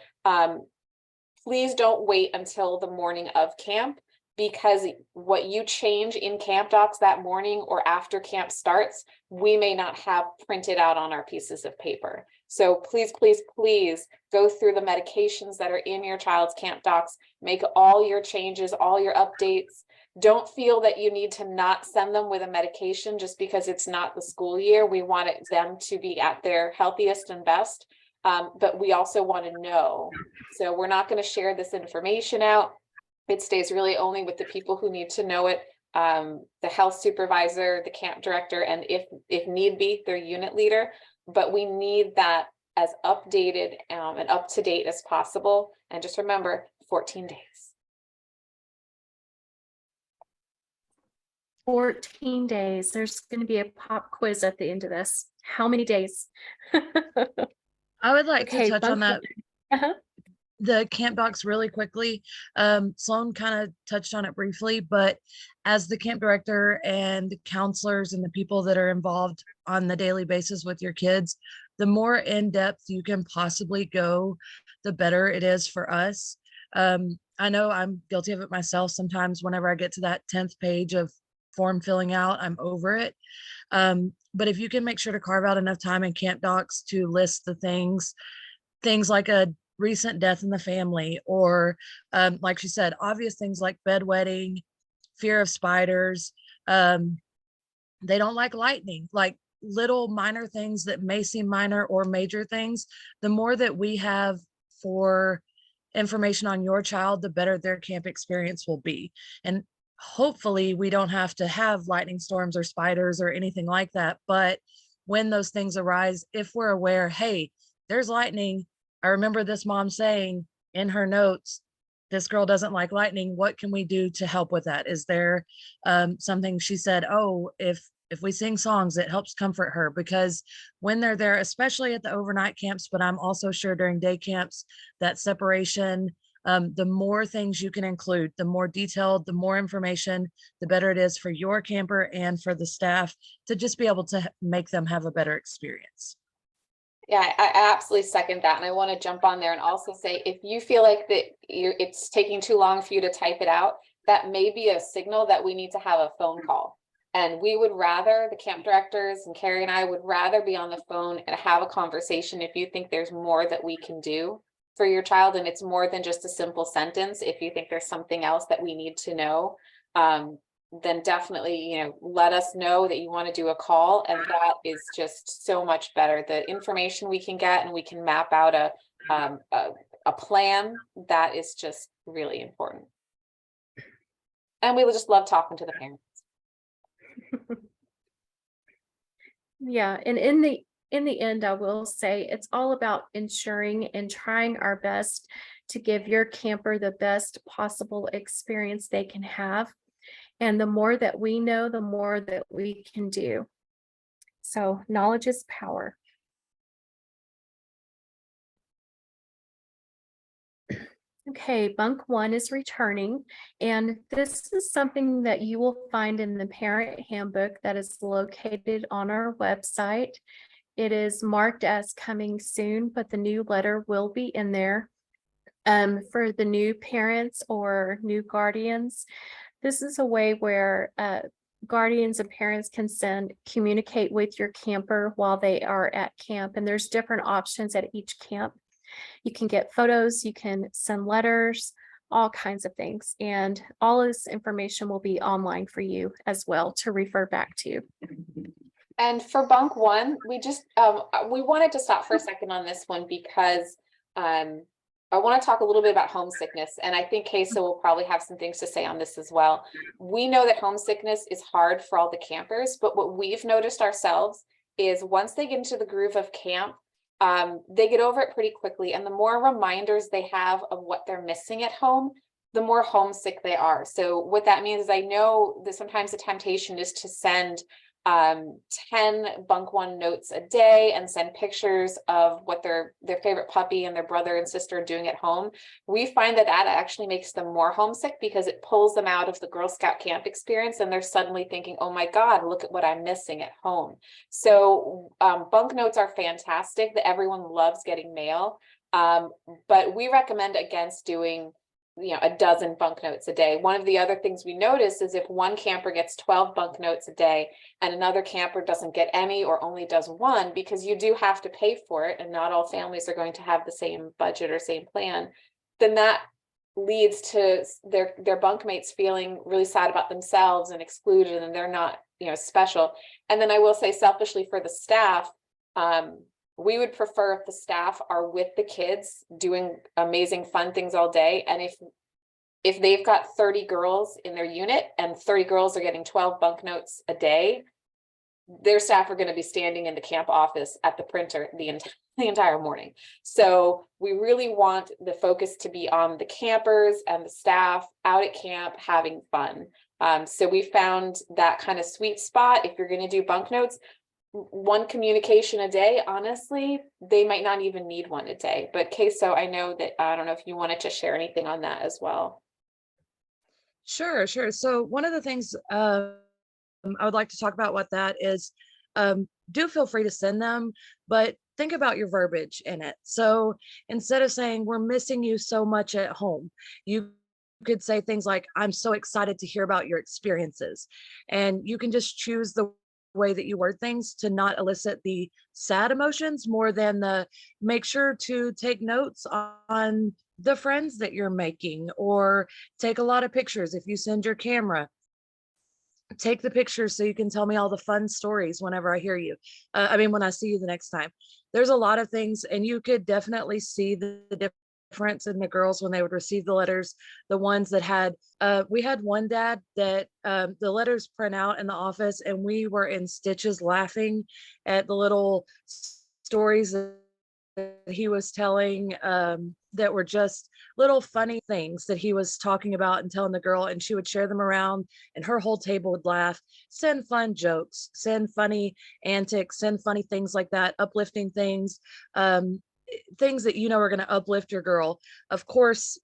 please don't wait until the morning of camp, because what you change in camp docs that morning or after camp starts, we may not have printed out on our pieces of paper. So please, please, please go through the medications that are in your child's camp docs, make all your changes, all your updates. Don't feel that you need to not send them with a medication just because it's not the school year. We want them to be at their healthiest and best. But we also want to know. So we're not going to share this information out. It stays really only with the people who need to know it. The health supervisor, the camp director, and if need be, their unit leader. But we need that as updated and up to date as possible. And just remember, 14 days. 14 days. There's going to be a pop quiz at the end of this. How many days? I would like to touch on that. Uh-huh. The camp docs really quickly. Sloan kind of touched on it briefly, but as the camp director and counselors and the people that are involved on the daily basis with your kids, the more in depth you can possibly go, the better it is for us. I know I'm guilty of it myself. Sometimes whenever I get to that 10th page of form filling out, I'm over it. But if you can make sure to carve out enough time in camp docs to list the things like a recent death in the family, or like she said, obvious things like bedwetting, fear of spiders, they don't like lightning, like little minor things that may seem minor or major things. The more that we have for information on your child, the better their camp experience will be. And hopefully we don't have to have lightning storms or spiders or anything like that. But when those things arise, if we're aware, hey, there's lightning. I remember this mom saying in her notes, this girl doesn't like lightning. What can we do to help with that? Is there something she said, oh, if we sing songs, it helps comfort her? Because when they're there, especially at the overnight camps, but I'm also sure during day camps, that separation, the more things you can include, the more detailed, the more information, the better it is for your camper and for the staff to just be able to make them have a better experience. Yeah, I absolutely second that. And I want to jump on there and also say, if you feel like that it's taking too long for you to type it out, that may be a signal that we need to have a phone call. And we would rather, the camp directors and Carrie and I would rather be on the phone and have a conversation if you think there's more that we can do for your child. And it's more than just a simple sentence. If you think there's something else that we need to know, then definitely, let us know that you want to do a call. And that is just so much better. The information we can get, and we can map out a plan that is just really important. And we would just love talking to the parents. Yeah, and in the in the end, I will say it's all about ensuring and trying our best to give your camper the best possible experience they can have. And the more that we know, the more that we can do. So knowledge is power. Okay, bunk one is returning, and this is something that you will find in the parent handbook that is located on our website. It is marked as coming soon, but the new letter will be in there. For the new parents or new guardians, this is a way where guardians and parents can communicate with your camper while they are at camp, and there's different options at each camp. You can get photos, you can send letters, all kinds of things. And all this information will be online for you as well to refer back to. And for bunk one, we just, we wanted to stop for a second on this one because I want to talk a little bit about homesickness. And I think Queso will probably have some things to say on this as well. We know that homesickness is hard for all the campers, but what we've noticed ourselves is once they get into the groove of camp, they get over it pretty quickly. And the more reminders they have of what they're missing at home, the more homesick they are. So what that means is I know that sometimes the temptation is to send 10 bunk one notes a day and send pictures of what their favorite puppy and their brother and sister are doing at home. We find that that actually makes them more homesick because it pulls them out of the Girl Scout camp experience and they're suddenly thinking, oh my God, look at what I'm missing at home. So bunk notes are fantastic, that everyone loves getting mail, but we recommend against doing a dozen bunk notes a day. One of the other things we notice is if one camper gets 12 bunk notes a day and another camper doesn't get any or only does one, because you do have to pay for it and not all families are going to have the same budget or same plan, then that leads to their bunkmates feeling really sad about themselves and excluded, and they're not special. And then I will say selfishly for the staff, we would prefer if the staff are with the kids doing amazing fun things all day. And if they've got 30 girls in their unit and 30 girls are getting 12 bunk notes a day, their staff are going to be standing in the camp office at the printer the entire morning. So we really want the focus to be on the campers and the staff out at camp having fun. So we found that kind of sweet spot. If you're going to do bunk notes, one communication a day, honestly, they might not even need one a day. But Queso, I know that, I don't know if you wanted to share anything on that as well. Sure. So one of the things I would like to talk about what that is, do feel free to send them, but think about your verbiage in it. So instead of saying, we're missing you so much at home, you could say things like, I'm so excited to hear about your experiences. And you can just choose the way that you word things to not elicit the sad emotions more than the make sure to take notes on the friends that you're making, or take a lot of pictures. If you send your camera, take the pictures so you can tell me all the fun stories whenever I hear you. When I see you the next time. There's a lot of things, and you could definitely see the difference in the girls when they would receive the letters. The ones that had, we had one dad that the letters print out in the office, and we were in stitches laughing at the little stories that he was telling, that were just little funny things that he was talking about and telling the girl, and she would share them around and her whole table would laugh, send fun jokes, send funny antics, send funny things like that, uplifting things, things that are going to uplift your girl. Of course,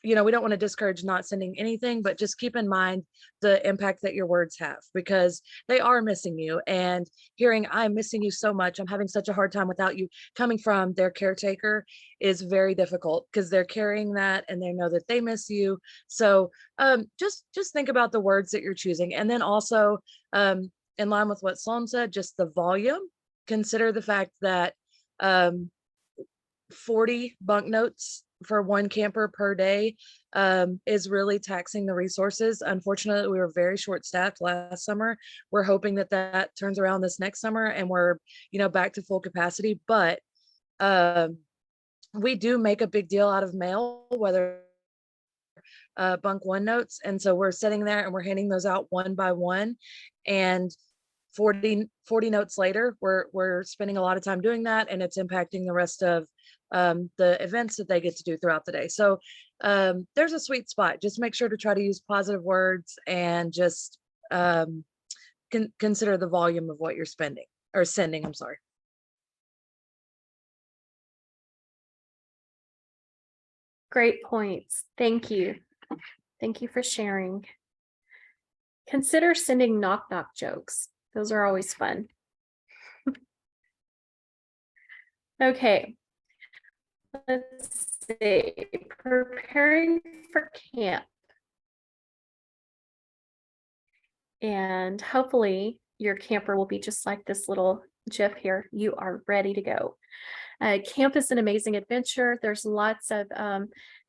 we don't want to discourage not sending anything, but just keep in mind the impact that your words have, because they are missing you. And hearing, I'm missing you so much, I'm having such a hard time without you, coming from their caretaker, is very difficult, because they're carrying that and they know that they miss you. So just think about the words that you're choosing. And then also, in line with what Sloan said, just the volume. Consider the fact that 40 bunk notes for one camper per day is really taxing the resources. Unfortunately, we were very short staffed last summer. We're hoping that that turns around this next summer and we're back to full capacity. But we do make a big deal out of mail, whether bunk one notes, and so we're sitting there and we're handing those out one by one. And 40 notes later, we're spending a lot of time doing that, and it's impacting the rest of the events that they get to do throughout the day. So there's a sweet spot. Just make sure to try to use positive words and just consider the volume of what you're spending or sending. I'm sorry. Great points. Thank you. Thank you for sharing. Consider sending knock-knock jokes. Those are always fun. Okay. Let's see. Preparing for camp. And hopefully your camper will be just like this little GIF here. You are ready to go. Camp is an amazing adventure. There's lots of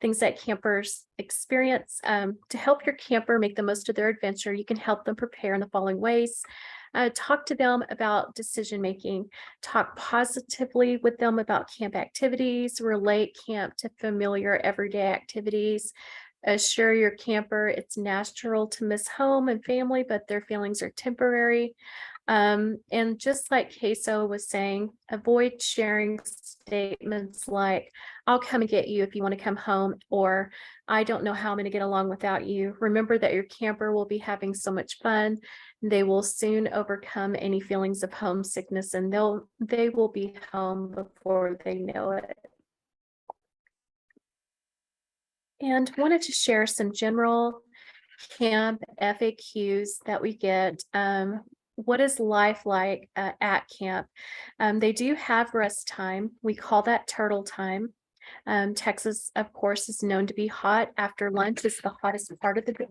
things that campers experience. To help your camper make the most of their adventure, you can help them prepare in the following ways. Talk to them about decision making. Talk positively with them about camp activities. Relate camp to familiar everyday activities. Assure your camper it's natural to miss home and family, but their feelings are temporary. And just like Queso was saying, avoid sharing statements like, I'll come and get you if you want to come home, or I don't know how I'm going to get along without you. Remember that your camper will be having so much fun. They will soon overcome any feelings of homesickness, and they will be home before they know it. And wanted to share some general camp FAQs that we get. What is life like at camp? They do have rest time. We call that turtle time. Texas, of course, is known to be hot. After lunch is the hottest part of the day.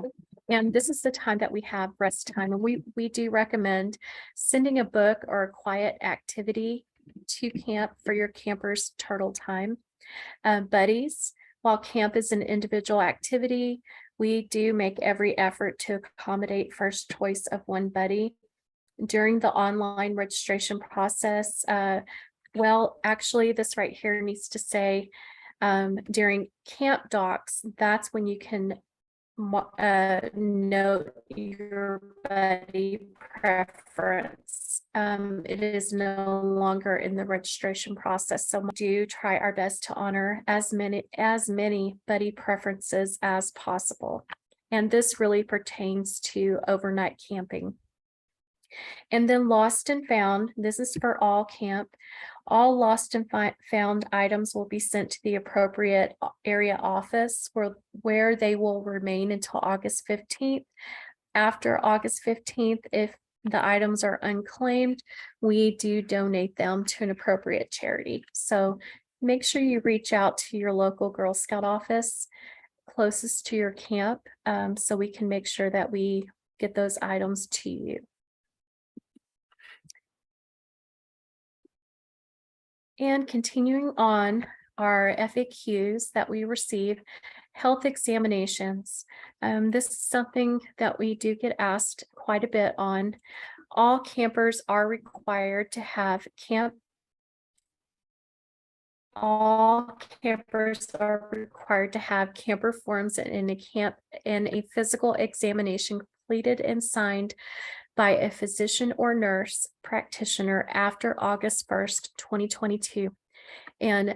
And this is the time that we have rest time. And we do recommend sending a book or a quiet activity to camp for your camper's turtle time. Buddies, while camp is an individual activity, we do make every effort to accommodate first choice of one buddy. During the online registration process, well, actually, this right here needs to say during camp docs, that's when you can note your buddy preference. It is no longer in the registration process, so we do try our best to honor as many buddy preferences as possible. And this really pertains to overnight camping. And then lost and found, this is for all camp. All lost and found items will be sent to the appropriate area office where they will remain until August 15th. After August 15th, if the items are unclaimed, we do donate them to an appropriate charity. So make sure you reach out to your local Girl Scout office closest to your camp so we can make sure that we get those items to you. And continuing on our FAQs that we receive, health examinations. This is something that we do get asked quite a bit on. All campers are required to have camper forms and a physical examination completed and signed by a physician or nurse practitioner after August 1st, 2022. And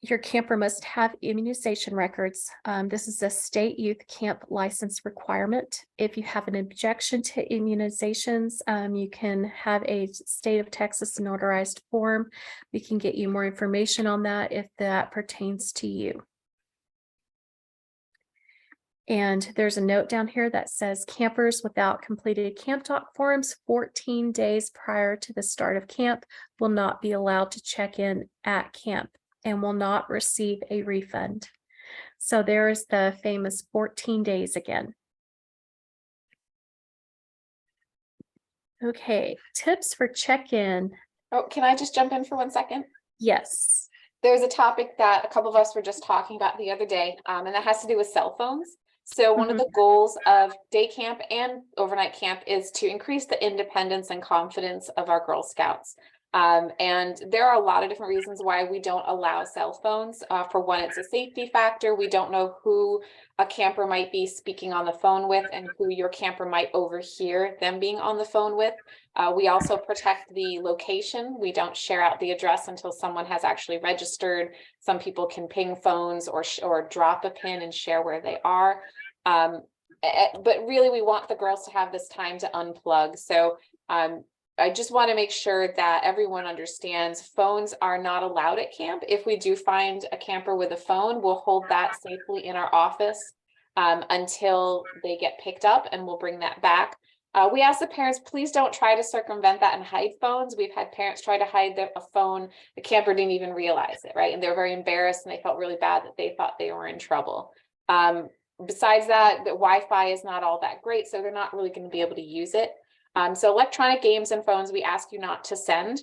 your camper must have immunization records. This is a state youth camp license requirement. If you have an objection to immunizations, you can have a state of Texas notarized form. We can get you more information on that if that pertains to you. And there's a note down here that says campers without completed camp doc forms 14 days prior to the start of camp will not be allowed to check in at camp and will not receive a refund. So there is the famous 14 days again. Okay, tips for check-in. Oh, can I just jump in for 1 second? Yes. There's a topic that a couple of us were just talking about the other day, and that has to do with cell phones. So one of the goals of day camp and overnight camp is to increase the independence and confidence of our Girl Scouts. And there are a lot of different reasons why we don't allow cell phones. For one, it's a safety factor. We don't know who a camper might be speaking on the phone with and who your camper might overhear them being on the phone with. We also protect the location. We don't share out the address until someone has actually registered. Some people can ping phones or drop a pin and share where they are. But really, we want the girls to have this time to unplug. So I just want to make sure that everyone understands phones are not allowed at camp. If we do find a camper with a phone, we'll hold that safely in our office until they get picked up, and we'll bring that back. We ask the parents, please don't try to circumvent that and hide phones. We've had parents try to hide a phone. The camper didn't even realize it, right? And they were very embarrassed and they felt really bad that they thought they were in trouble. Besides that, the Wi-Fi is not all that great, so they're not really going to be able to use it. So electronic games and phones, we ask you not to send.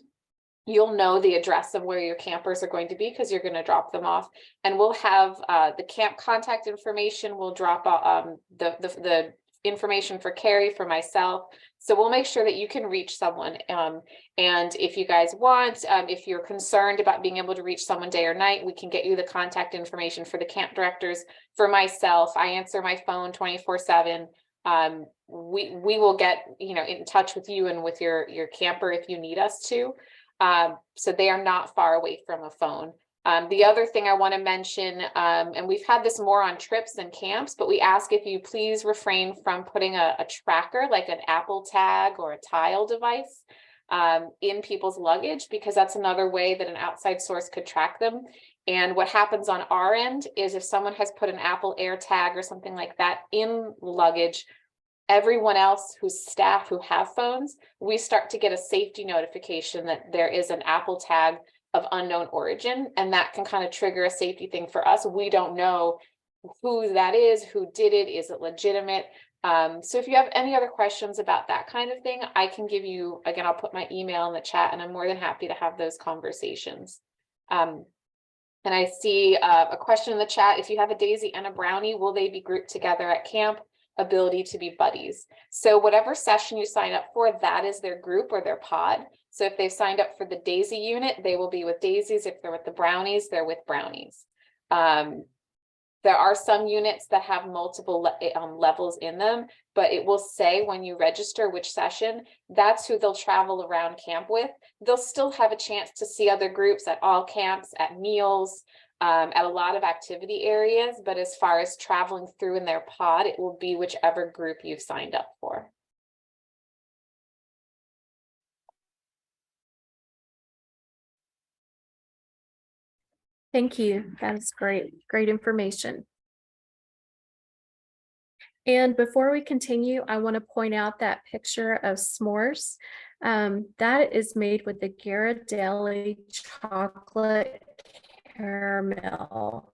You'll know the address of where your campers are going to be because you're going to drop them off. And we'll have the camp contact information. We'll drop the information for Carrie, for myself. So we'll make sure that you can reach someone. And if you guys want, if you're concerned about being able to reach someone day or night, we can get you the contact information for the camp directors. For myself, I answer my phone 24/7. We will get, in touch with you and with your camper if you need us to. So they are not far away from a phone. The other thing I want to mention, and we've had this more on trips than camps, but we ask if you please refrain from putting a tracker like an Apple tag or a Tile device in people's luggage, because that's another way that an outside source could track them. And what happens on our end is if someone has put an Apple AirTag or something like that in luggage, everyone else who's staff who have phones, we start to get a safety notification that there is an Apple tag of unknown origin, and that can kind of trigger a safety thing for us. We don't know who that is, who did it, is it legitimate? So if you have any other questions about that kind of thing, I can give you, again, I'll put my email in the chat, and I'm more than happy to have those conversations. And I see a question in the chat: if you have a daisy and a brownie, will they be grouped together at camp? Ability to be buddies. So whatever session you sign up for, that is their group or their pod. So if they've signed up for the daisy unit, they will be with daisies. If they're with the brownies, they're with brownies. There are some units that have multiple levels in them, but it will say when you register which session, that's who they'll travel around camp with. They'll still have a chance to see other groups at all camps, at meals, at a lot of activity areas, but as far as traveling through in their pod, it will be whichever group you've signed up for. Thank you. That is great information. And before we continue, I want to point out that picture of s'mores. That is made with the Ghirardelli chocolate caramel.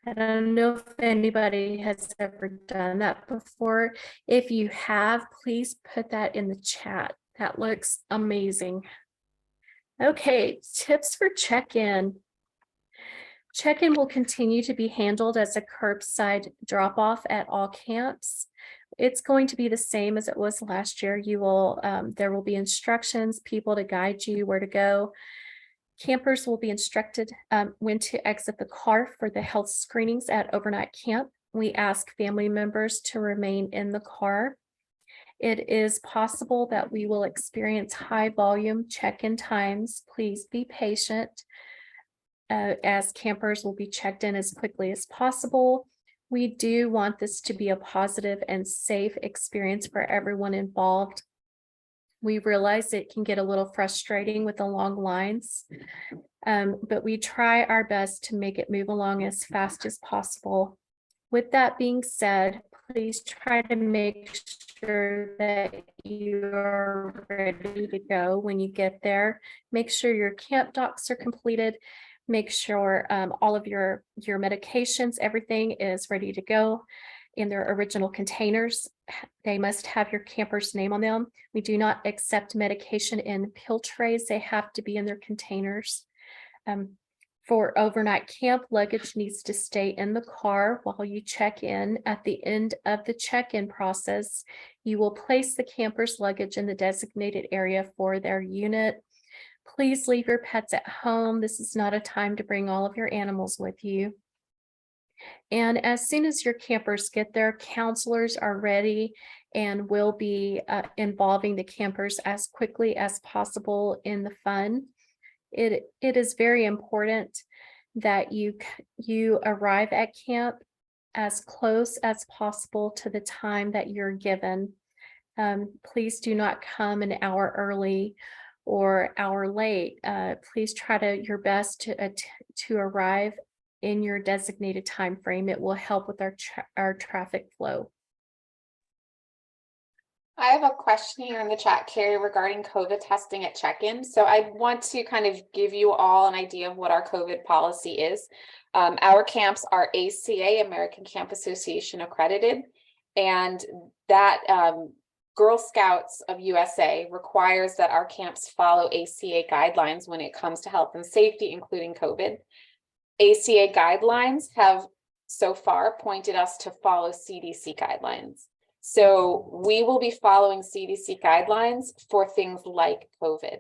I don't know if anybody has ever done that before. If you have, please put that in the chat. That looks amazing. Okay, tips for check-in. Check-in will continue to be handled as a curbside drop-off at all camps. It's going to be the same as it was last year. There will be instructions, people to guide you where to go. Campers will be instructed when to exit the car for the health screenings at overnight camp. We ask family members to remain in the car. It is possible that we will experience high volume check-in times. Please be patient as campers will be checked in as quickly as possible. We do want this to be a positive and safe experience for everyone involved. We realize it can get a little frustrating with the long lines, but we try our best to make it move along as fast as possible. With that being said, please try to make sure that you're ready to go when you get there. Make sure your camp docs are completed. Make sure all of your medications, everything is ready to go in their original containers. They must have your camper's name on them. We do not accept medication in pill trays. They have to be in their containers. For overnight camp, luggage needs to stay in the car while you check in. At the end of the check-in process, you will place the camper's luggage in the designated area for their unit. Please leave your pets at home. This is not a time to bring all of your animals with you. And as soon as your campers get there, counselors are ready and will be involving the campers as quickly as possible in the fun. It is very important that you arrive at camp as close as possible to the time that you're given. Please do not come an hour early or hour late. Please try your best to arrive in your designated time frame. It will help with our traffic flow. I have a question here in the chat, Carrie, regarding COVID testing at check-in. So I want to kind of give you all an idea of what our COVID policy is. Our camps are ACA, American Camp Association accredited, and that Girl Scouts of USA requires that our camps follow ACA guidelines when it comes to health and safety, including COVID. ACA guidelines have so far pointed us to follow CDC guidelines. So we will be following CDC guidelines for things like COVID.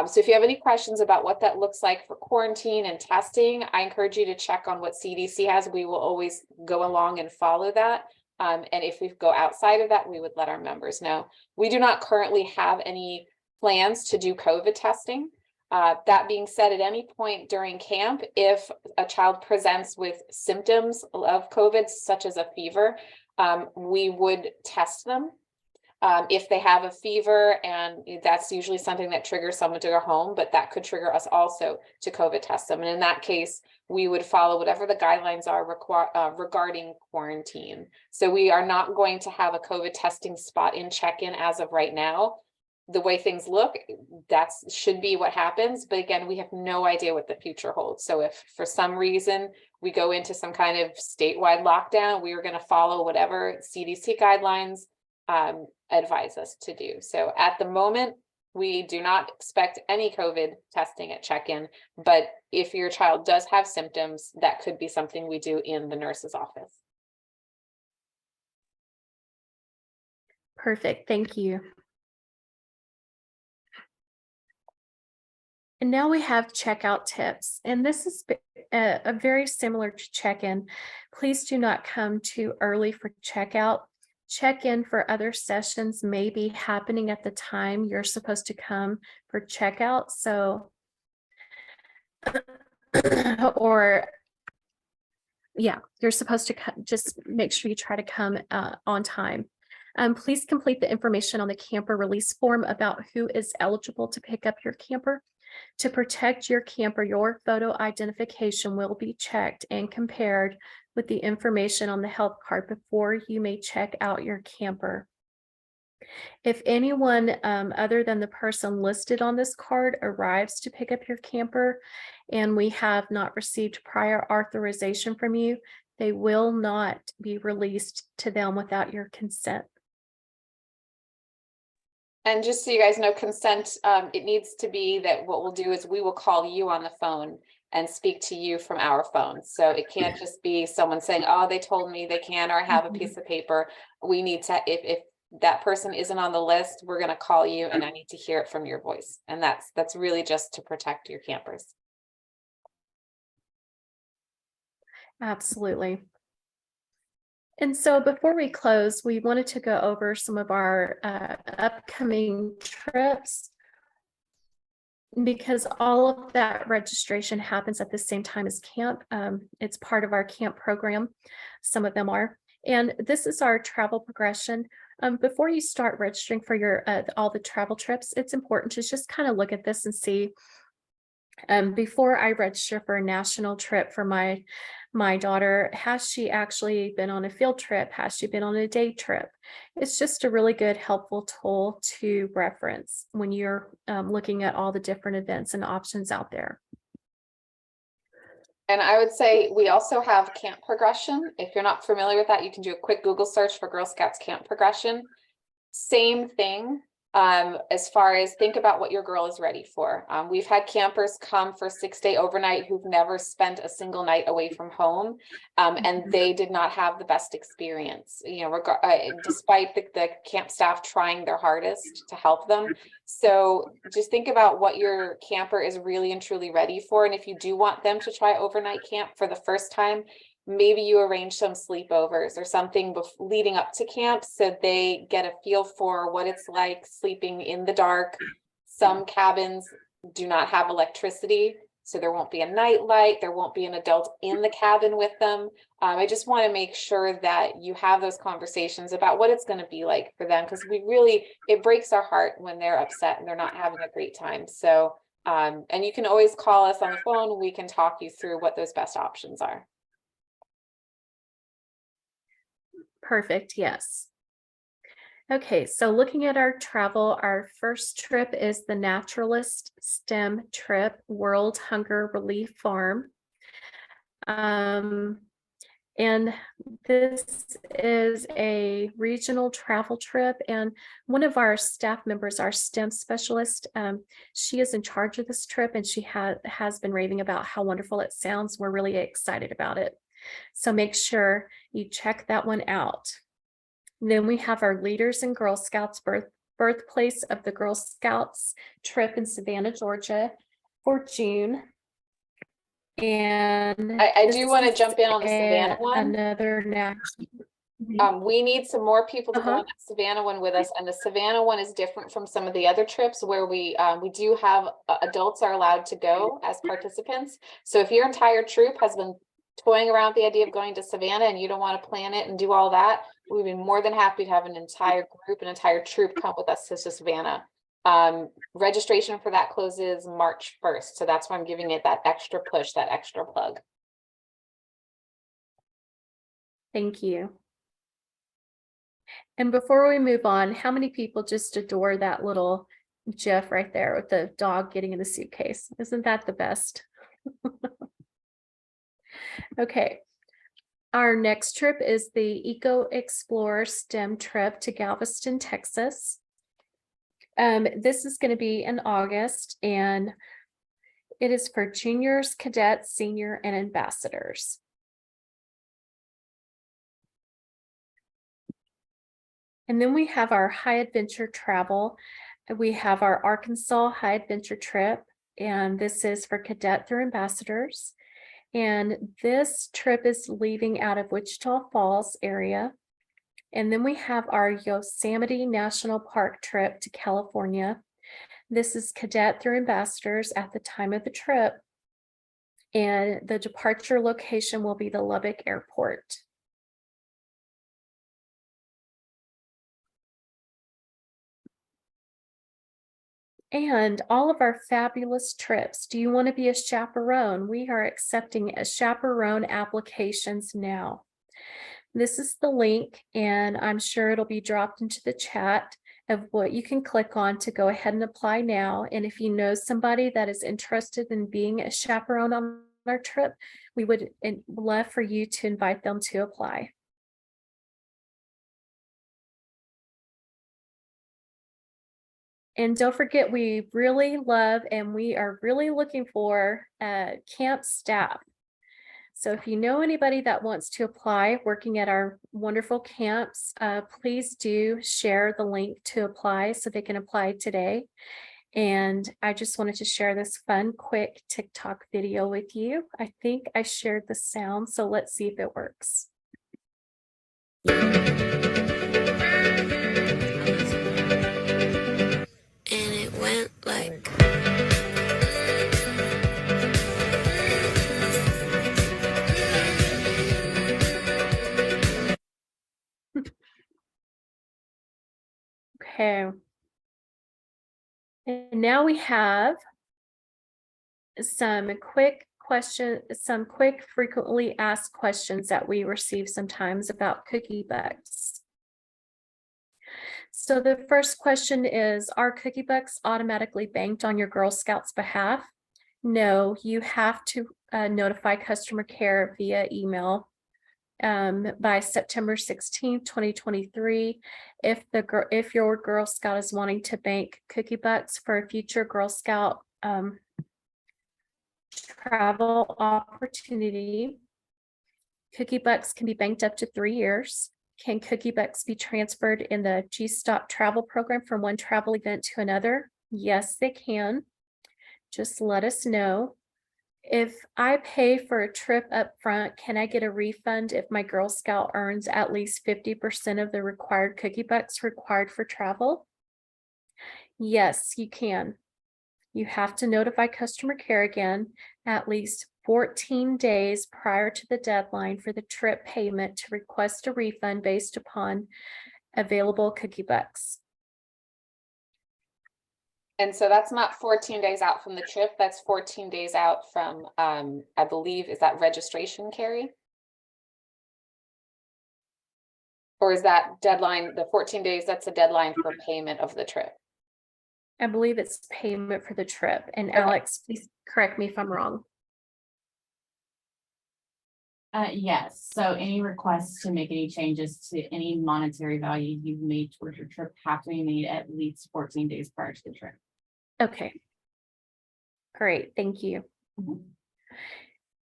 So if you have any questions about what that looks like for quarantine and testing, I encourage you to check on what CDC has. We will always go along and follow that. And if we go outside of that, we would let our members know. We do not currently have any plans to do COVID testing. That being said, at any point during camp, if a child presents with symptoms of COVID, such as a fever, we would test them. If they have a fever, and that's usually something that triggers someone to go home, but that could trigger us also to COVID test them. And in that case, we would follow whatever the guidelines are regarding quarantine. So we are not going to have a COVID testing spot in check-in as of right now. The way things look, that should be what happens. But again, we have no idea what the future holds. So if for some reason we go into some kind of statewide lockdown, we are going to follow whatever CDC guidelines advise us to do. So at the moment, we do not expect any COVID testing at check-in. But if your child does have symptoms, that could be something we do in the nurse's office. Perfect. Thank you. And now we have checkout tips, and this is a very similar to check-in. Please do not come too early for checkout. Check-in for other sessions may be happening at the time you're supposed to come for checkout. So, or yeah, you're supposed to just make sure you try to come on time. Please complete the information on the camper release form about who is eligible to pick up your camper. To protect your camper, your photo identification will be checked and compared with the information on the health card before you may check out your camper. If anyone other than the person listed on this card arrives to pick up your camper and we have not received prior authorization from you, they will not be released to them without your consent. And just so you guys know, consent, it needs to be that what we'll do is we will call you on the phone and speak to you from our phone. So it can't just be someone saying, oh, they told me they can, or I have a piece of paper. We need to, if that person isn't on the list, we're going to call you and I need to hear it from your voice. And that's really just to protect your campers. Absolutely. And so before we close, we wanted to go over some of our upcoming trips, because all of that registration happens at the same time as camp. It's part of our camp program. Some of them are. And this is our travel progression. Before you start registering for your all the travel trips, it's important to just kind of look at this and see, before I register for a national trip for my daughter, has she actually been on a field trip? Has she been on a day trip? It's just a really good, helpful tool to reference when you're looking at all the different events and options out there. And I would say we also have camp progression. If you're not familiar with that, you can do a quick Google search for Girl Scouts camp progression. Same thing. As far as think about what your girl is ready for. We've had campers come for 6-day overnight who've never spent a single night away from home. And they did not have the best experience, you know, despite the camp staff trying their hardest to help them. So just think about what your camper is really and truly ready for. And if you do want them to try overnight camp for the first time, maybe you arrange some sleepovers or something leading up to camp so they get a feel for what it's like sleeping in the dark. Some cabins do not have electricity, so there won't be a night light, there won't be an adult in the cabin with them. I just want to make sure that you have those conversations about what it's going to be like for them, because it breaks our heart when they're upset and they're not having a great time. So, and you can always call us on the phone. We can talk you through what those best options are. Perfect, yes. Okay, so looking at our travel, our first trip is the Naturalist STEM trip, World Hunger Relief Farm. And this is a regional travel trip, and one of our staff members, our STEM specialist, she is in charge of this trip, and she has been raving about how wonderful it sounds. We're really excited about it. So make sure you check that one out. And then we have our Leaders and Girl Scouts birthplace of the Girl Scouts trip in Savannah, Georgia for June. And I do want to jump in on the Savannah one. Another national. We need some more people to go Uh-huh. on that Savannah one with us, and the Savannah one is different from some of the other trips where we do have adults are allowed to go as participants. So if your entire troop has been toying around the idea of going to Savannah and you don't want to plan it and do all that, we'd be more than happy to have an entire group, an entire troop come with us to Savannah. Registration for that closes March 1st. So that's why I'm giving it that extra push, that extra plug. Thank you. And before we move on, how many people just adore that little GIF right there with the dog getting in the suitcase? Isn't that the best? Okay. Our next trip is the Eco Explorer STEM trip to Galveston, Texas. This is going to be in August, and it is for juniors, cadets, senior, and ambassadors. And then we have our high adventure travel. We have our Arkansas high adventure trip, and this is for cadet through ambassadors. And this trip is leaving out of Wichita Falls area. And then we have our Yosemite National Park trip to California. This is cadet through ambassadors at the time of the trip. And the departure location will be the Lubbock Airport. And all of our fabulous trips. Do you want to be a chaperone? We are accepting a chaperone applications now. This is the link, and I'm sure it'll be dropped into the chat of what you can click on to go ahead and apply now. And if you know somebody that is interested in being a chaperone on our trip, we would love for you to invite them to apply. And don't forget, we really love and we are really looking for camp staff. So if you know anybody that wants to apply working at our wonderful camps, please do share the link to apply so they can apply today. And I just wanted to share this fun, quick TikTok video with you. I think I shared the sound, so let's see if it works. And it went like Okay. And now we have some quick frequently asked questions that we receive sometimes about cookie bucks. So the first question is, are cookie bucks automatically banked on your Girl Scouts behalf? No, you have to notify customer care via email. by September 16th, 2023. If your Girl Scout is wanting to bank cookie bucks for a future Girl Scout travel opportunity, cookie bucks can be banked up to 3 years. Can cookie bucks be transferred in the GSTOP travel program from one travel event to another? Yes, they can. Just let us know. If I pay for a trip up front, can I get a refund if my Girl Scout earns at least 50% of the required cookie bucks required for travel? Yes, you can. You have to notify customer care again at least 14 days prior to the deadline for the trip payment to request a refund based upon available cookie bucks. And so that's not 14 days out from the trip, that's 14 days out from, I believe, is that registration, Carrie? Or is that deadline, the 14 days, that's a deadline for payment of the trip? I believe it's payment for the trip. And Okay. Alex, please correct me if I'm wrong. Yes, so any requests to make any changes to any monetary value you've made towards your trip have to be made at least 14 days prior to the trip. Okay. Great, thank you. Mhm.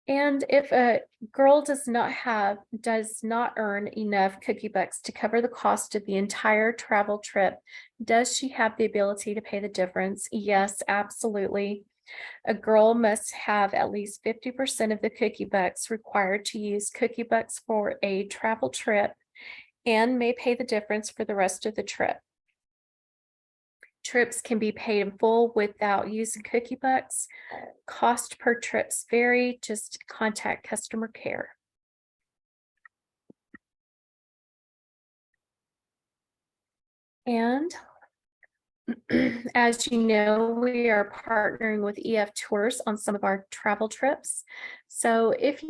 And if a girl does not earn enough cookie bucks to cover the cost of the entire travel trip, does she have the ability to pay the difference? Yes, absolutely. A girl must have at least 50% of the cookie bucks required to use cookie bucks for a travel trip and may pay the difference for the rest of the trip. Trips can be paid in full without using cookie bucks. Cost per trips vary. Just contact customer care. And as you know, we are partnering with EF Tours on some of our travel trips. So if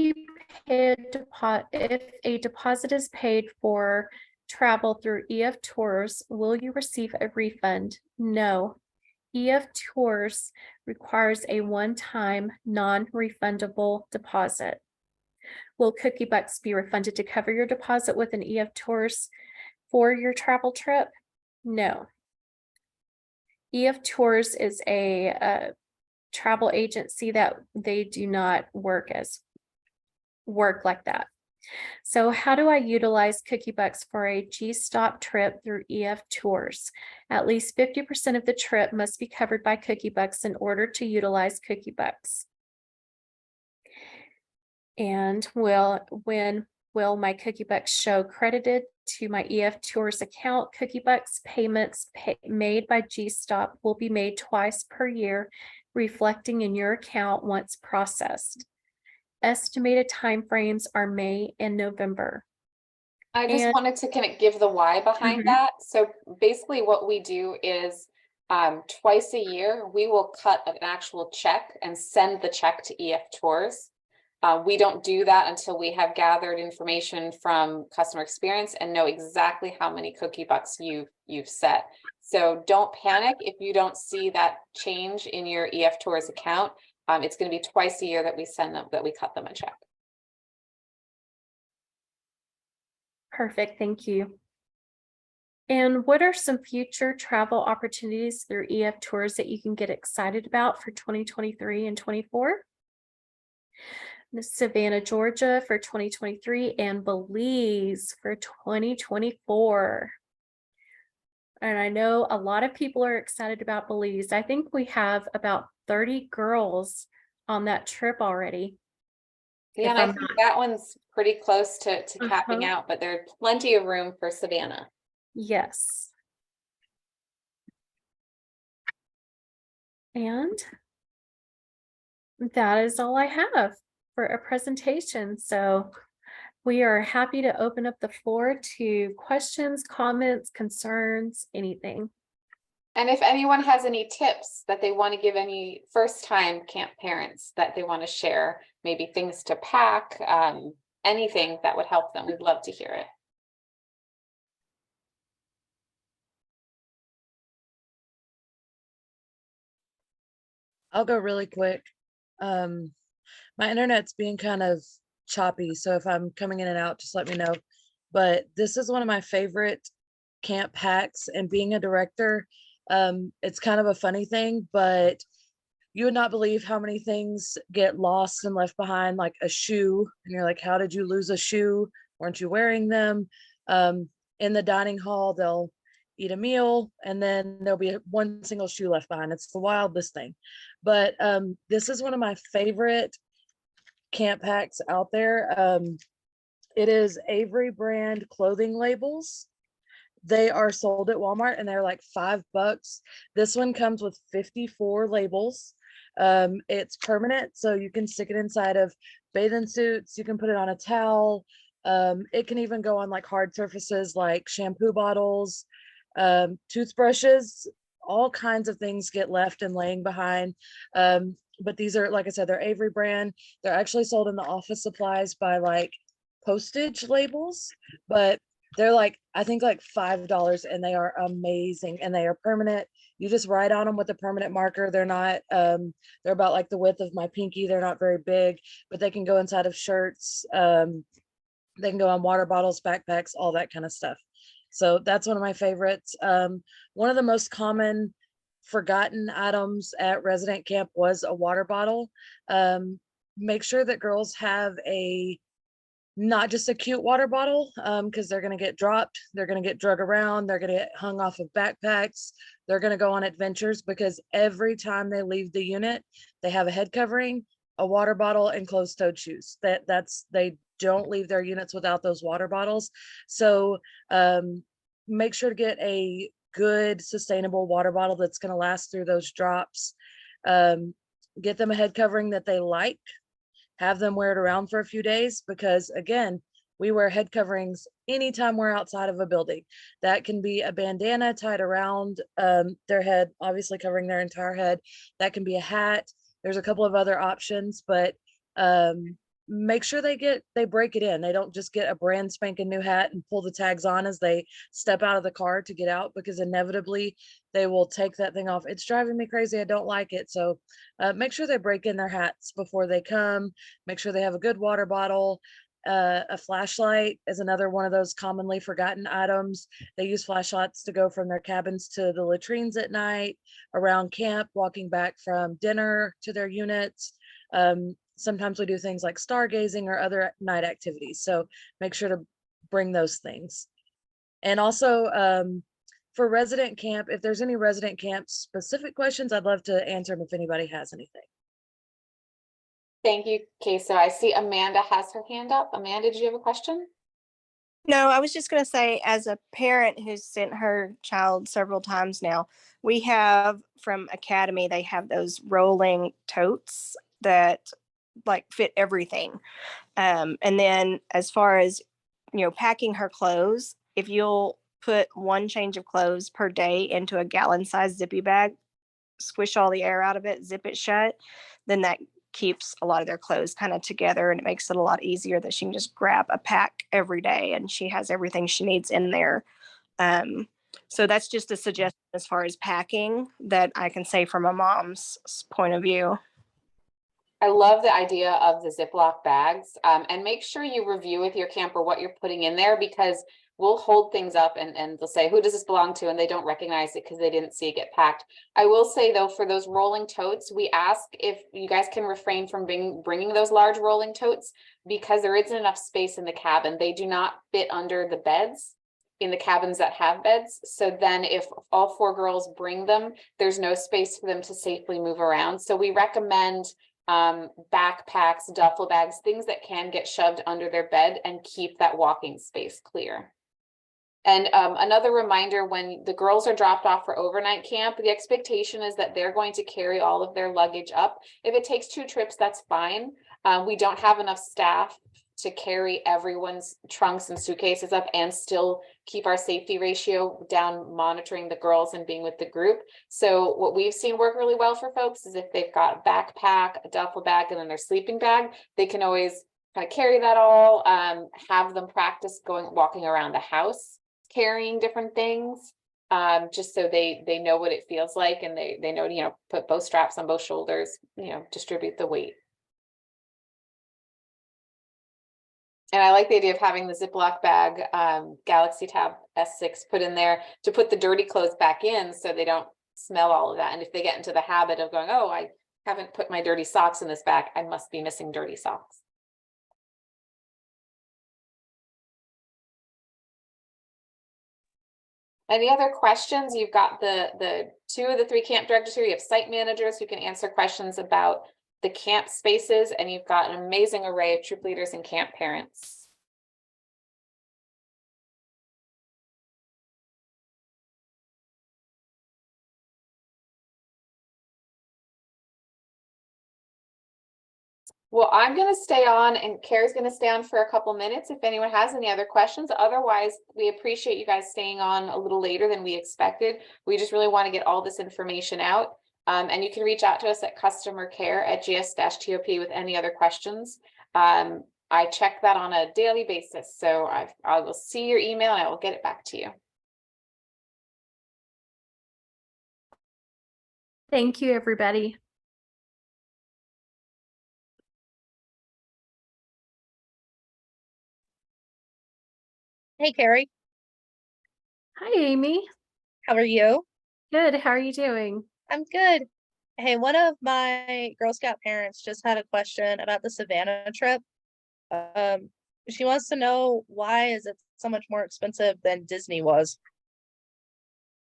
a deposit is paid for travel through EF Tours, will you receive a refund? No. EF Tours requires a one-time non-refundable deposit. Will cookie bucks be refunded to cover your deposit with an EF Tours for your travel trip? No. EF Tours is a travel agency that they do not work like that. So how do I utilize cookie bucks for a GSTOP trip through EF Tours? At least 50% of the trip must be covered by cookie bucks in order to utilize cookie bucks. And when will my cookie bucks show credited to my EF Tours account? Cookie bucks payments made by GSTOP will be made twice per year, reflecting in your account once processed. Estimated timeframes are May and November. I just wanted to kind of give the why behind that. So basically what we do is twice a year, we will cut an actual check and send the check to EF Tours. We don't do that until we have gathered information from customer experience and know exactly how many cookie bucks you've set. So don't panic if you don't see that change in your EF Tours account. It's going to be twice a year that we cut them a check. Perfect, thank you. And what are some future travel opportunities through EF Tours that you can get excited about for 2023 and 24? Savannah, Georgia for 2023 and Belize for 2024. And I know a lot of people are excited about Belize. I think we have about 30 girls on that trip already. Yeah, and I think that one's pretty close to capping out, but there's plenty of room for Savannah. Yes. And that is all I have for a presentation. So we are happy to open up the floor to questions, comments, concerns, anything. And if anyone has any tips that they want to give any first-time camp parents that they want to share, maybe things to pack, anything that would help them, we'd love to hear it. I'll go really quick. My internet's being kind of choppy. So if I'm coming in and out, just let me know. But this is one of my favorite camp hacks, and being a director, it's kind of a funny thing, but you would not believe how many things get lost and left behind, like a shoe. And you're like, how did you lose a shoe? Weren't you wearing them? In the dining hall, they'll eat a meal and then there'll be one single shoe left behind. It's the wildest thing. But this is one of my favorite camp hacks out there. It is Avery brand clothing labels. They are sold at Walmart and they're like $5. This one comes with 54 labels. It's permanent, so you can stick it inside of bathing suits. You can put it on a towel. It can even go on like hard surfaces like shampoo bottles, toothbrushes, all kinds of things get left and laying behind. But these are, like I said, they're Avery brand. They're actually sold in the office supplies by like postage labels, but they're like, I think like $5, and they are amazing and they are permanent. You just write on them with a permanent marker. They're not, they're about like the width of my pinky. They're not very big, but they can go inside of shirts. They can go on water bottles, backpacks, all that kind of stuff. So that's one of my favorites. One of the most common forgotten items at resident camp was a water bottle. Make sure that girls have not just a cute water bottle, because they're going to get dropped, they're going to get drug around, they're going to get hung off of backpacks, they're going to go on adventures, because every time they leave the unit, they have a head covering, a water bottle, and closed-toed shoes. They don't leave their units without those water bottles. So make sure to get a good sustainable water bottle that's going to last through those drops. Get them a head covering that they like. Have them wear it around for a few days, because again, we wear head coverings anytime we're outside of a building. That can be a bandana tied around their head, obviously covering their entire head. That can be a hat. There's a couple of other options, but make sure they break it in. They don't just get a brand spanking new hat and pull the tags on as they step out of the car to get out, because inevitably they will take that thing off. It's driving me crazy. I don't like it. So make sure they break in their hats before they come. Make sure they have a good water bottle. A flashlight is another one of those commonly forgotten items. They use flashlights to go from their cabins to the latrines at night, around camp, walking back from dinner to their units. Sometimes we do things like stargazing or other night activities. So make sure to bring those things. And also for resident camp, if there's any resident camp specific questions, I'd love to answer them if anybody has anything. Thank you, Kaysa. I see Amanda has her hand up. Amanda, did you have a question? No, I was just going to say, as a parent who's sent her child several times now, we have from Academy, they have those rolling totes that like fit everything. And then as far as, packing her clothes, if you'll put one change of clothes per day into a gallon-sized zippy bag, squish all the air out of it, zip it shut, then that keeps a lot of their clothes kind of together, and it makes it a lot easier that she can just grab a pack every day and she has everything she needs in there. So that's just a suggestion as far as packing that I can say from a mom's point of view. I love the idea of the Ziploc bags, and make sure you review with your camper what you're putting in there, because we'll hold things up and they'll say, who does this belong to? And they don't recognize it because they didn't see it get packed. I will say though, for those rolling totes, we ask if you guys can refrain from bringing those large rolling totes, because there isn't enough space in the cabin. They do not fit under the beds in the cabins that have beds. So then if all 4 girls bring them, there's no space for them to safely move around. So we recommend backpacks, duffel bags, things that can get shoved under their bed and keep that walking space clear. And another reminder, when the girls are dropped off for overnight camp, the expectation is that they're going to carry all of their luggage up. If it takes 2 trips, that's fine. We don't have enough staff to carry everyone's trunks and suitcases up and still keep our safety ratio down, monitoring the girls and being with the group. So what we've seen work really well for folks is if they've got a backpack, a duffel bag, and then their sleeping bag, they can always kind of carry that all, have them practice walking around the house, carrying different things, just so they know what it feels like, and they know, put both straps on both shoulders, distribute the weight. And I like the idea of having the Ziploc bag, Galaxy Tab S6 put in there to put the dirty clothes back in so they don't smell all of that. And if they get into the habit of going, oh, I haven't put my dirty socks in this bag, I must be missing dirty socks. Any other questions? You've got the 2 of the 3 camp directors here. You have site managers who can answer questions about the camp spaces, and you've got an amazing array of troop leaders and camp parents. Well, I'm going to stay on and Carrie's going to stay on for a couple minutes if anyone has any other questions. Otherwise, we appreciate you guys staying on a little later than we expected. We just really want to get all this information out. And you can reach out to us at customercare@gs-top with any other questions. I check that on a daily basis. So I will see your email and I will get it back to you. Thank you, everybody. Hey, Carrie, Hi, Amy. how are you? Good. How are you doing? I'm good. Hey, one of my Girl Scout parents just had a question about the Savannah trip. Um, she wants to know, why is it so much more expensive than Disney was?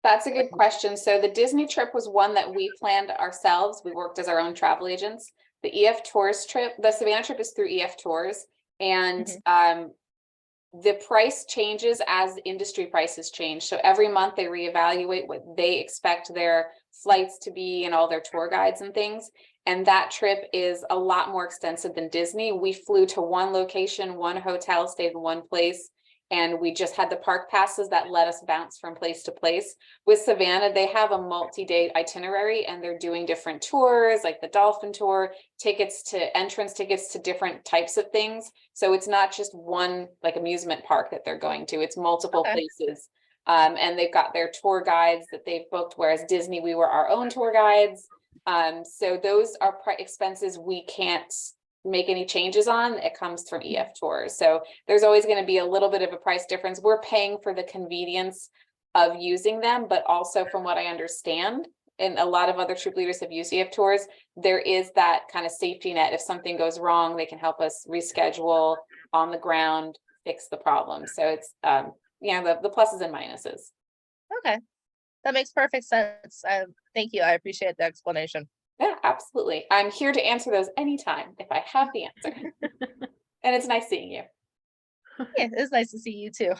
That's a good question. So the Disney trip was one that we planned ourselves. We worked as our own travel agents. The EF Tours trip, the Savannah trip is through EF Tours, and the price changes as industry prices change. So every month they reevaluate what they expect their flights to be and all their tour guides and things. And that trip is a lot more extensive than Disney. We flew to one location, one hotel, stayed in one place, and we just had the park passes that let us bounce from place to place. With Savannah, they have a multi-day itinerary and they're doing different tours, like the dolphin tour, entrance tickets to different types of things. So it's not just one like amusement park that they're going to, it's multiple places. And they've got their tour guides that they've booked, whereas Disney, we were our own tour guides. So those are expenses we can't make any changes on. It comes from EF Tours. So there's always going to be a little bit of a price difference. We're paying for the convenience of using them, but also from what I understand, and a lot of other troop leaders have used EF Tours, there is that kind of safety net. If something goes wrong, they can help us reschedule on the ground, fix the problem. So it's, the pluses and minuses. Okay, that makes perfect sense. Thank you. I appreciate the explanation. Yeah, absolutely. I'm here to answer those anytime if I have the answer. And it's nice seeing you. Yeah, it's nice to see you too.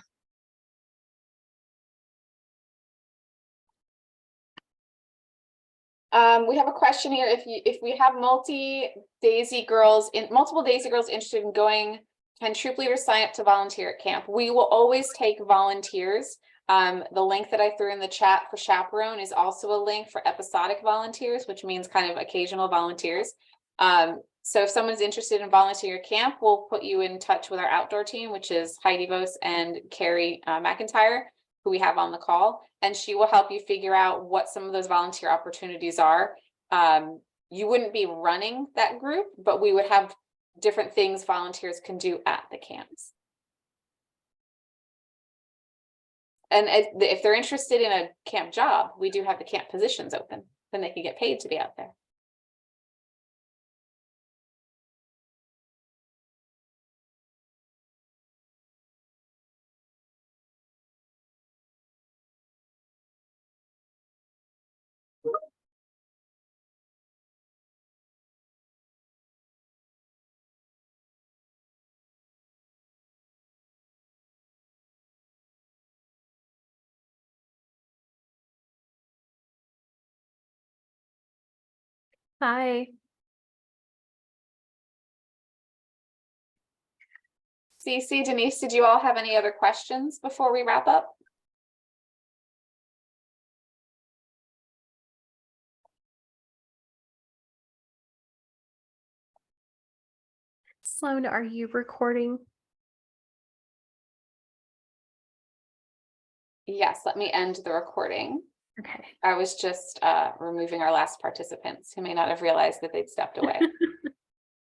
We have a question here. If we have multiple Daisy girls interested in going, can troop leaders sign up to volunteer at camp? We will always take volunteers. The link that I threw in the chat for chaperone is also a link for episodic volunteers, which means kind of occasional volunteers. So if someone's interested in volunteer camp, we'll put you in touch with our outdoor team, which is Heidi Vos and Carrie McIntyre, who we have on the call, and she will help you figure out what some of those volunteer opportunities are. You wouldn't be running that group, but we would have different things volunteers can do at the camps. And if they're interested in a camp job, we do have the camp positions open, then they can get paid to be out there. Hi. Cece, Denise, did you all have any other questions before we wrap up? Sloan, are you recording? Yes, let me end the recording. Okay. I was just removing our last participants who may not have realized that they'd stepped away.